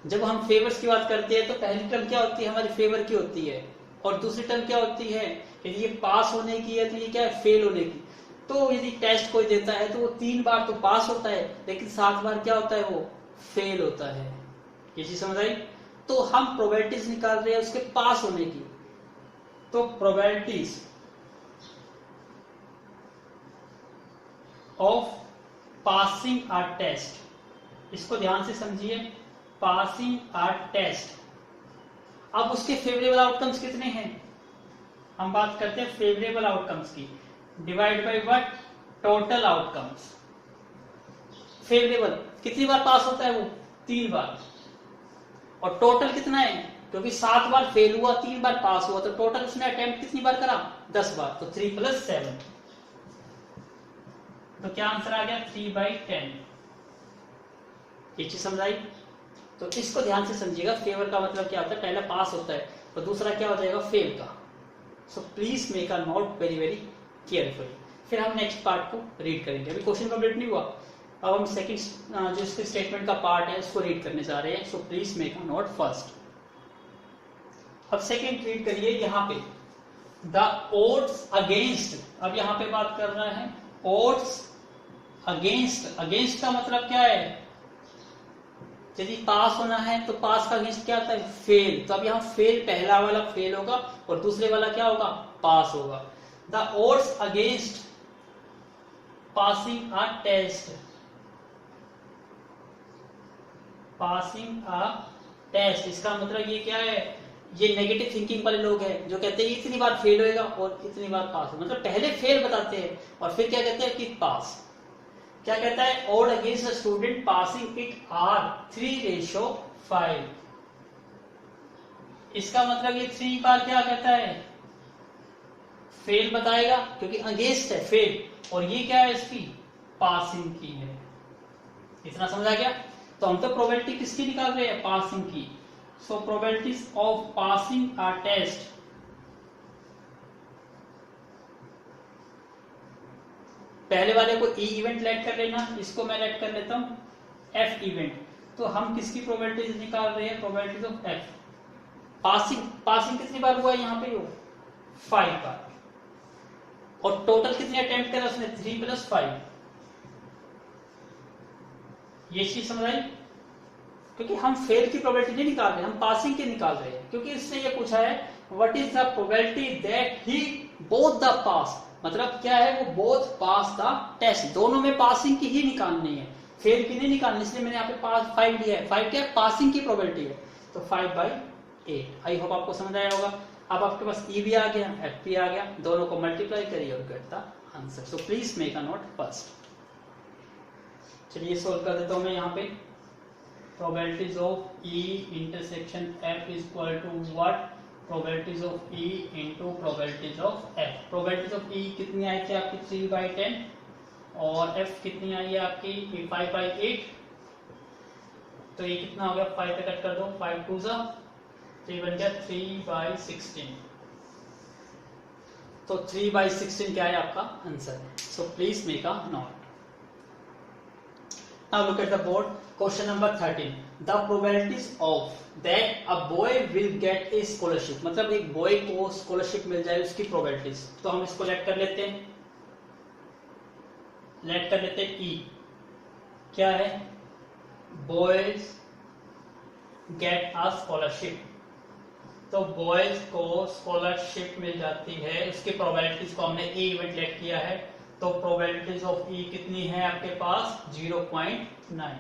जब हम फेवर्स की बात करते हैं तो पहली टर्म क्या होती है? हमारी फेवर की होती है. और दूसरी टर्म क्या होती है? यदि ये पास होने की है तो ये क्या है? फेल होने की. तो यदि टेस्ट कोई देता है तो वो 3 बार तो पास होता है लेकिन 7 बार क्या होता है? वो फेल होता है. ये चीज समझ आई? तो हम प्रोबेबिलिटीज निकाल रहे हैं उसके पास होने की. तो probabilities of passing a test, इसको ध्यान से समझिए. Passing a test. अब उसके फेवरेबल आउटकम्स कितने हैं? हम बात करते हैं फेवरेबल आउटकम्स की. Divide by what? Total outcomes. Favourable कितनी बार पास होता है? वो 3 बार. और टोटल कितना है? क्योंकि 7 बार फेल हुआ 3 बार पास हुआ तो टोटल उसने अटेम्प्ट कितनी बार करा? 10 बार. तो 3 + 7. तो क्या आंसर आ गया? 3/10. ये चीज समझ आई? तो इसको ध्यान से समझिएगा. फेवर का मतलब क्या होता है? पहला पास होता है और दूसरा क्या हो जाएगा? फेल का. सो please make a note very very carefully. फिर हम नेक्स्ट पार्ट को रीड करेंगे. अभी क्वेश्चन कंप्लीट नहीं हुआ. अब हम सेकंड जो इसके स्टेटमेंट का पार्ट है उसको रीड करने जा रहे हैं. सो please make a note first. अब सेकंड रीड करिए. यहाँ पे द ओड्स अगेंस्ट. अब यहाँ पे बात कर रहा है ओड्स अगेंस्ट. अगेंस्ट का मतलब क्या है? यदि पास होना है तो पास का अगेंस्ट क्या आता है? फेल. तो अब यहाँ फेल, पहला वाला फेल होगा और दूसरे वाला क्या होगा? पास होगा. The odds against passing a test. Passing a test इसका मतलब ये क्या है? ये नेगेटिव थिंकिंग वाले लोग हैं जो कहते हैं इतनी बार फेल होएगा और इतनी बार पास होगा. मतलब पहले फेल बताते हैं और फिर क्या कहते हैं कि पास. क्या कहता है? Odd against a student passing it are 3:5. इसका मतलब ये 3 बार क्या कहता है? फेल बताएगा क्योंकि अगेंस्ट है फेल. और ये क्या है? इसकी पासिंग की है. इतना समझा गया? तो हम तो प्रोबेबिलिटी किसकी निकाल रहे हैं? पासिंग की. So probabilities of passing a test. पहले वाले को ई इवेंट लेट कर लेना, इसको मैं लेट कर लेता हूं एफ इवेंट. तो हम किसकी प्रोबेबिलिटीज निकाल रहे हैं? Probabilities of F. Passing. Passing कितनी बार हुआ है यहाँ पे? 5 बार. और टोटल कितने अटेम्प्ट करा उसने? 3 + 5. ये चीज समझ आई? क्योंकि हम फेल की प्रोबेबिलिटी नहीं निकाल रहे, हम पासिंग की निकाल रहे हैं. क्योंकि इसने ये पूछा है what is the probability that he both the pass. मतलब क्या है? वो बोथ पास द टेस्ट. दोनों में पासिंग की ही निकालनी है. फेल की नहीं निकालनी, इसलिए मैंने यहाँ पे पास 5 लिया है। 5 क्या है, पासिंग की प्रोबेबिलिटी है, तो 5/8। आई होप आपको समझ आया होगा। अब आपके पास ई भी आ गया, एफ भी आ गया, दोनों को मल्टीप्लाई करिए और get the answer. So please make a note first. चलिए सोल्व कर देता हूं मैं यहाँ पे। Probabilities of E intersection F is equal to what, probabilities of E into probabilities of F. Probabilities of E कितनी आई थी आपकी 3/10 और एफ कितनी आई है आपकी 5/8। तो ये कितना हो गया, 5 पे कट कर दो, 5 2 जा 3 बन गया 3/16। तो 3/16 क्या है आपका answer. So please make a note. Now look at the board. Question number 13. The probabilities of that a boy will get a scholarship. मतलब एक boy को scholarship मिल जाए उसकी probabilities. तो हम इसको let कर लेते हैं, let कर लेते हैं E। क्या है, boys get a scholarship। तो boys को scholarship मिल जाती है, उसकी probabilities को हमने A इवेंट let किया है। तो प्रोबेबिलिटीज ऑफ ई कितनी है आपके पास 0.9।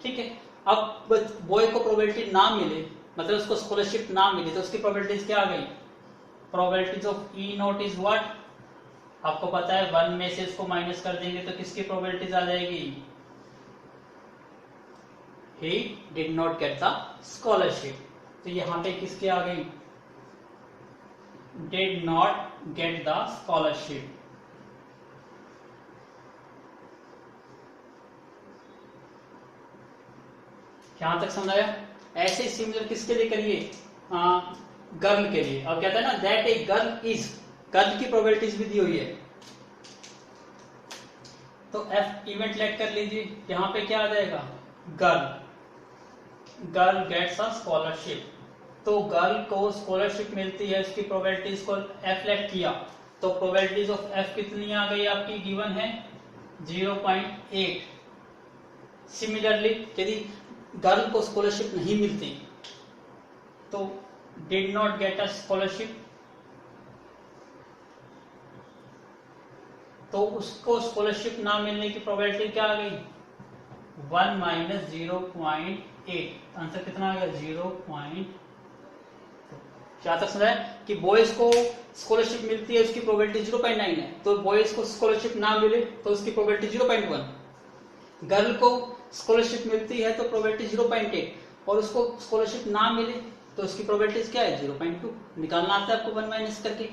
ठीक है, अब बॉय को प्रोबेबिलिटी ना मिले, मतलब उसको स्कॉलरशिप ना मिले, तो उसकी प्रोबेबिलिटीज क्या आ गई, probabilities of E not is what, आपको पता है 1 में से इसको माइनस कर देंगे तो किसकी प्रोबेबिलिटीज आ जाएगी, he did not get the scholarship. तो यहां पे किसकी आ गई, did not get the scholarship. यहां तक समझ आया। ऐसे ही सिमिलर किसके लिए करिए, गर्ल के लिए। अब कहता है ना that a girl is, girl की प्रोबेबिलिटीज भी दी हुई है, तो एफ इवेंट लेट कर लीजिए। यहां पे क्या आ जाएगा, गर्ल गेट्स अ स्कॉलरशिप। तो गर्ल को स्कॉलरशिप मिलती है, उसकी प्रोबेबिलिटीज को एफ लेट किया, तो प्रोबेबिलिटीज ऑफ एफ कितनी आ गई आपकी, गिवन है 0.8। सिमिलरली यदि गर्ल को स्कॉलरशिप नहीं मिलती तो did not get a scholarship, तो उसको स्कॉलरशिप ना मिलने की प्रोबेबिलिटी क्या आ गई 1 माइनस 0.8। आंसर कितना आ गया 0.2। क्या तक समझा है कि बॉयज को स्कॉलरशिप मिलती है, उसकी प्रोबेबिलिटी 0.9 है, तो बॉयज को स्कॉलरशिप ना मिले तो उसकी प्रोबेबिलिटी 0.1। गर्ल को स्कॉलरशिप मिलती है तो प्रोबेबिलिटी 0.8 और उसको स्कॉलरशिप ना मिले तो उसकी प्रोबेबिलिटी क्या है 0.2। निकालना आता है आपको 1 माइनस करके।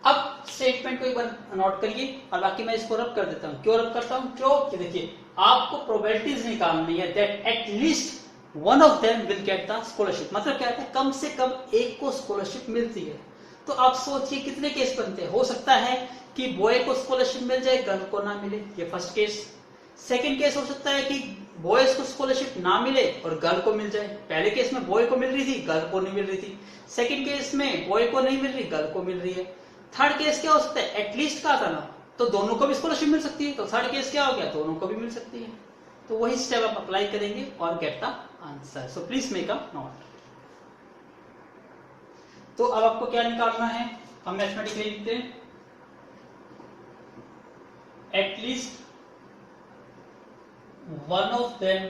अब स्टेटमेंट को एक बार नोट करिए और बाकी मैं इसको रब कर देता हूं। क्यों रब करता हूं, क्यों, देखिए आपको प्रोबेबिलिटीज निकालनी है that at least one of them will get the scholarship. मतलब क्या है, कम से कम एक को स्कॉलरशिप मिलती है। तो आप सोचिए कितने केस बनते हैं, हो सकता है कि बॉय को स्कॉलरशिप मिल जाए, गर्ल को ना मिले, ये फर्स्ट केस। सेकेंड केस हो सकता है कि बॉयज को स्कॉलरशिप ना मिले और गर्ल को मिल जाए। पहले केस में बॉय को मिल रही थी, गर्ल को नहीं मिल रही थी। सेकेंड केस में बॉय को नहीं मिल रही, गर्ल को मिल रही है। थर्ड केस क्या हो सकता है, एटलीस्ट का था ना, तो दोनों को भी स्कॉलरशिप मिल सकती है। तो थर्ड केस क्या हो गया, दोनों को भी मिल सकती है। तो वही स्टेप आप अप्लाई करेंगे और get the answer. So please make a note. तो अब आपको क्या निकालना है, हम मैथमेटिकली लिखते हैं at least one of them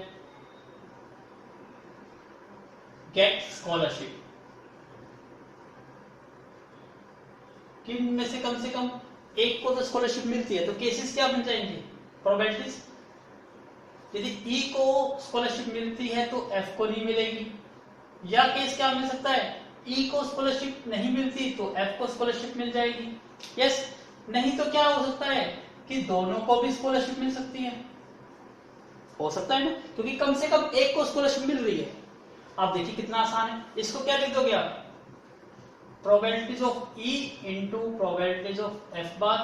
get scholarship। किन में से कम एक को तो स्कॉलरशिप मिलती है, तो केसेस क्या बन जाएंगे, प्रोबेबिलिटीज। यदि ई को स्कॉलरशिप मिलती है तो एफ को नहीं मिलेगी, या केस क्या मिल सकता है, ई को स्कॉलरशिप नहीं मिलती तो एफ को स्कॉलरशिप मिल जाएगी। यस, नहीं तो क्या हो सकता है कि दोनों को भी स्कॉलरशिप मिल सकती है, हो सकता है ना, क्योंकि कम से कम एक को स्कॉलरशिप मिल रही है। आप देखिए कितना आसान है, इसको क्या लिख दोगे आप, probabilities of E into probabilities of F bar,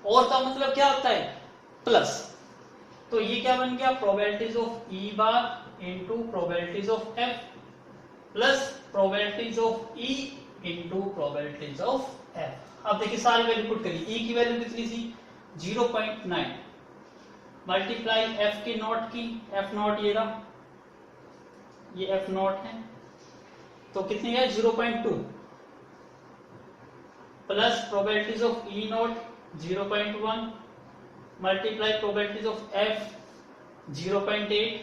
और का मतलब क्या होता है प्लस। तो ये क्या बन गया, probabilities of E bar into probabilities of F plus probabilities of E into probabilities of F. अब देखिए सारी वैल्यू पुट करिए, ई की वैल्यू कितनी थी 0.9 मल्टीप्लाई एफ की नॉट की, एफ नॉट ये एफ नॉट है, तो कितनी है 0.2 plus probabilities of E not 0.1 multiply probabilities of F 0.8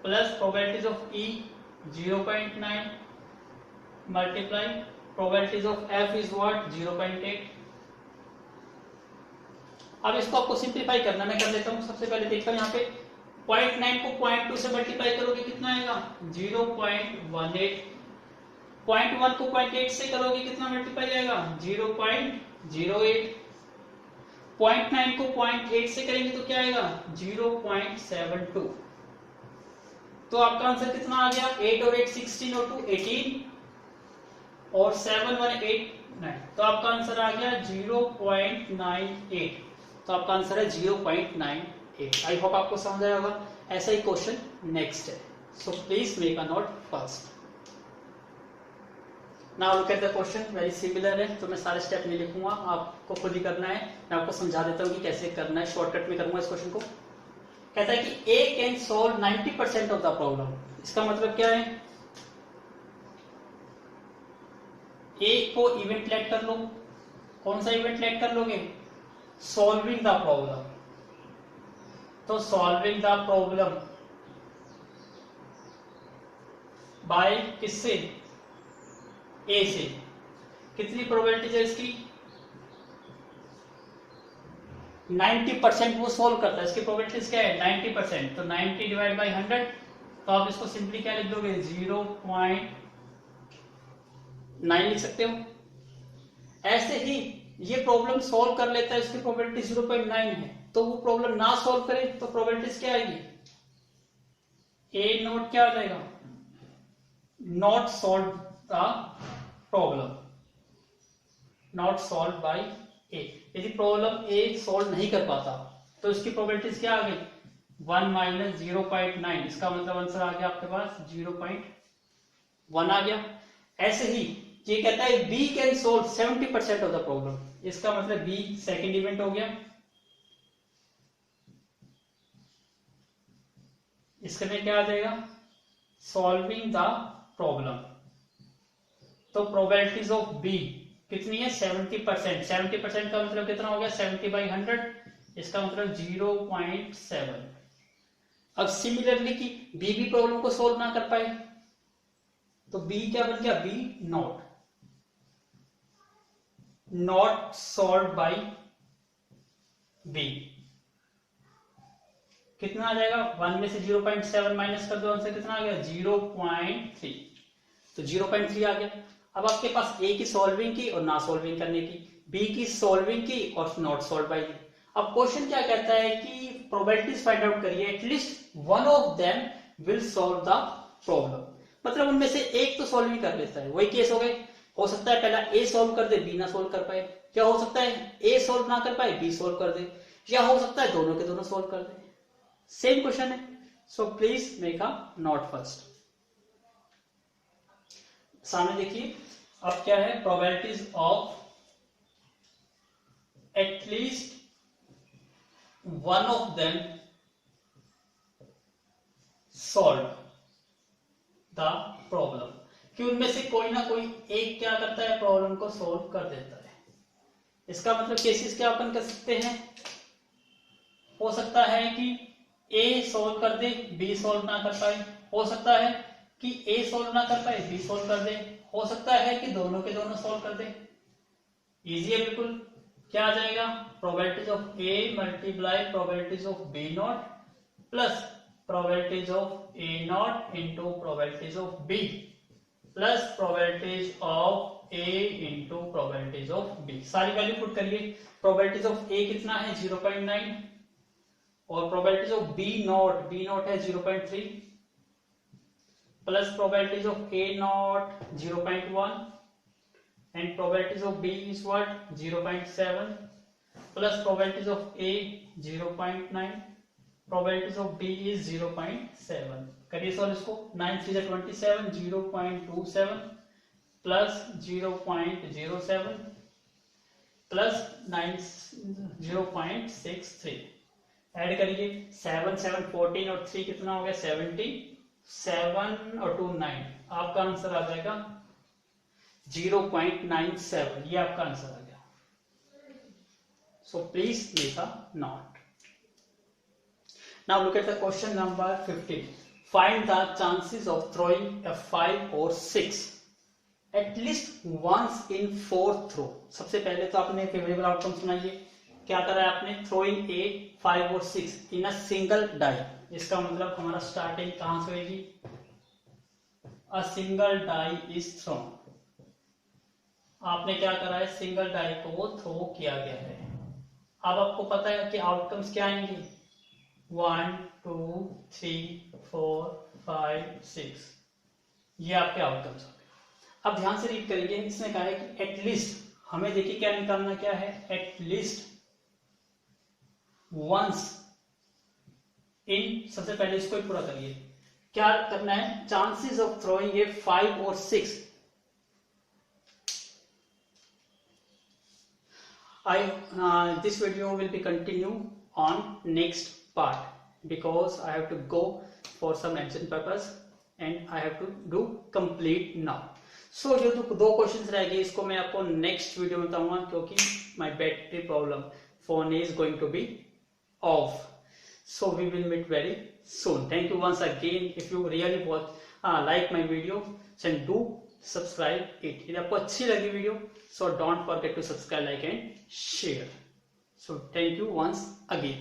plus probabilities of E 0.9 multiply probabilities of F is what 0.8। अब इसको आपको सिंप्लीफाई करना, मैं कर लेता हूं। सबसे पहले देखता हूं यहाँ पे 0.9 को 0.2 से मल्टीप्लाई करोगे कितना आएगा 0.18, 0.1 को 0.8 से करोगे कितना मल्टीप्लाई आएगा 0.08, 0.9 को 0.8 से करेंगे तो क्या आएगा 0.72। तो आपका आंसर कितना आ गया 8 और 8 16 और 2 18 और 7 1 8 9। तो आपका आंसर आ गया 0.98। तो आपका आंसर है 0.98। आई होप आपको समझ आया होगा। ऐसा ही क्वेश्चन नेक्स्ट है, so please make a note first. Now look at the question, very similar है, तो मैं सारे स्टेप नहीं लिखूंगा, आपको खुद ही करना है। मैं आपको समझा देता हूँ कि कैसे करना है, शॉर्टकट में करूंगा इस क्वेश्चन को। कहता है कि A can solve 90% of the problem. इसका मतलब क्या है, ए को इवेंट लेट कर लो। कौन सा इवेंट लेट कर लोगे, सॉल्विंग द प्रॉब्लम। तो सॉल्विंग द प्रॉब्लम बाय किससे, ए से। कितनी प्रोबेबिलिटी है इसकी 90%, वो सोल्व करता है। इसकी प्रोबेबिलिटीज क्या है 90%, तो 90 डिवाइड बाई 100। तो आप इसको सिंपली क्या लिख दोगे 0.9 लिख सकते हो। ऐसे ही ये प्रॉब्लम सोल्व कर लेता है, इसकी प्रोबेबिलिटी 0.9 है, तो वो प्रॉब्लम ना सोल्व करे तो प्रोबेबिलिटीज क्या आएगी, ए नोट क्या आ जाएगा, not solve the problem, not solve by A. यदि प्रॉब्लम ए सोल्व नहीं कर पाता तो इसकी प्रोबेबिलिटीज क्या आ गई 1 माइनस 0.9। इसका मतलब आंसर आ गया आपके पास 0.1 आ गया। ऐसे ही ये कहता है B can solve 70% of the problem. इसका मतलब बी सेकंड इवेंट हो गया। इसके में क्या आ जाएगा, सॉल्विंग द प्रॉब्लम। तो प्रोबेबिलिटीज ऑफ बी कितनी है 70%। 70% का मतलब कितना हो गया 70 बाई 100। इसका मतलब 0.7। अब सिमिलरली कि बी भी प्रॉब्लम को सोल्व ना कर पाए तो बी क्या बन गया, B not solve by B. कितना आ जाएगा 1 में से 0.7 माइनस कर दो, आंसर कितना आ गया 0.3। तो 0.3 आ गया। अब आपके पास ए की सॉल्विंग की और ना सॉल्विंग करने की, बी की सॉल्विंग की और नॉट सॉल्व बाई दी। अब क्वेश्चन क्या कहता है कि प्रोबेबिलिटीज फाइंड आउट करिए, at least one of them will solve the problem. मतलब उनमें से एक तो सॉल्व ही कर लेता है। वही केस हो गए, हो सकता है पहला ए सॉल्व कर दे बी ना सॉल्व कर पाए, क्या हो सकता है ए सॉल्व ना कर पाए बी सॉल्व कर दे, या हो सकता है दोनों के दोनों सॉल्व कर दे। सेम क्वेश्चन है, so please make a note first. सामने देखिए अब क्या है, probabilities of at least one of them solve the problem, कि उनमें से कोई ना कोई एक क्या करता है प्रॉब्लम को सॉल्व कर देता है। इसका मतलब केसेस क्या अपन कर सकते हैं, हो सकता है कि ए सॉल्व कर दे बी सॉल्व ना कर पाए, हो सकता है कि ए सॉल्व ना कर पाए बी सॉल्व कर दे, हो सकता है कि दोनों के दोनों सॉल्व कर दे। इजी है बिल्कुल। क्या आ जाएगा, probabilities of A multiply probabilities of B not plus probabilities of A not into probabilities of B plus probabilities of A into probabilities of B. सारी वैल्यू पुट करिए। प्रोबेबिलिटीज ऑफ ए कितना है 0.9 और प्रोबेबिलिटीज ऑफ बी नॉट है 0.3 plus probabilities of A not 0.1 and probabilities of B is what 0.7 plus probabilities of A 0.9, probabilities of B is 0.7। करिए solve इसको, 9 3 27, 0.27 plus 0.07 plus 9 0.63। Add करिए 7 7 14 और 3 कितना हो गया 77 और 2 9। आपका आंसर आ जाएगा 0.97। ये आपका आंसर आ गया। So please make a note. Now look at the question number 15. Find the chances of throwing a 5 or 6 at least once in 4 throw. सबसे पहले तो आपने फेवरेबल आउटकम सुनाइए. क्या करा है आपने? थ्रोइंग ए 5 और 6 इन अ सिंगल डाई. इसका मतलब हमारा स्टार्टिंग कहां से होगी? A single die is thrown. आपने क्या करा है? सिंगल डाई को थ्रो किया गया है. अब आपको पता है कि आउटकम्स क्या आएंगे? 1 2 3 4 5 6. ये आपके आउटकम्स हो गए. अब ध्यान से रीड करेंगे. इसने कहा है कि एटलीस्ट, हमें देखिए क्या निकालना क्या है? एटलीस्ट वंस इन, सबसे पहले इसको ही पूरा करिए. क्या करना है? चांसेस ऑफ थ्रोइंग ए 5 और 6. This video will be continue on next part because I have to go for some action purpose and I have to do complete now. So जो दो क्वेश्चंस रह गए इसको मैं आपको नेक्स्ट वीडियो में बताऊंगा क्योंकि my battery problem phone is going to be off. So we will meet very soon. Thank you once again. If you really like my video, then do subscribe it. यदि आपको अच्छी लगी video, so don't forget to subscribe, like and share. So thank you once again.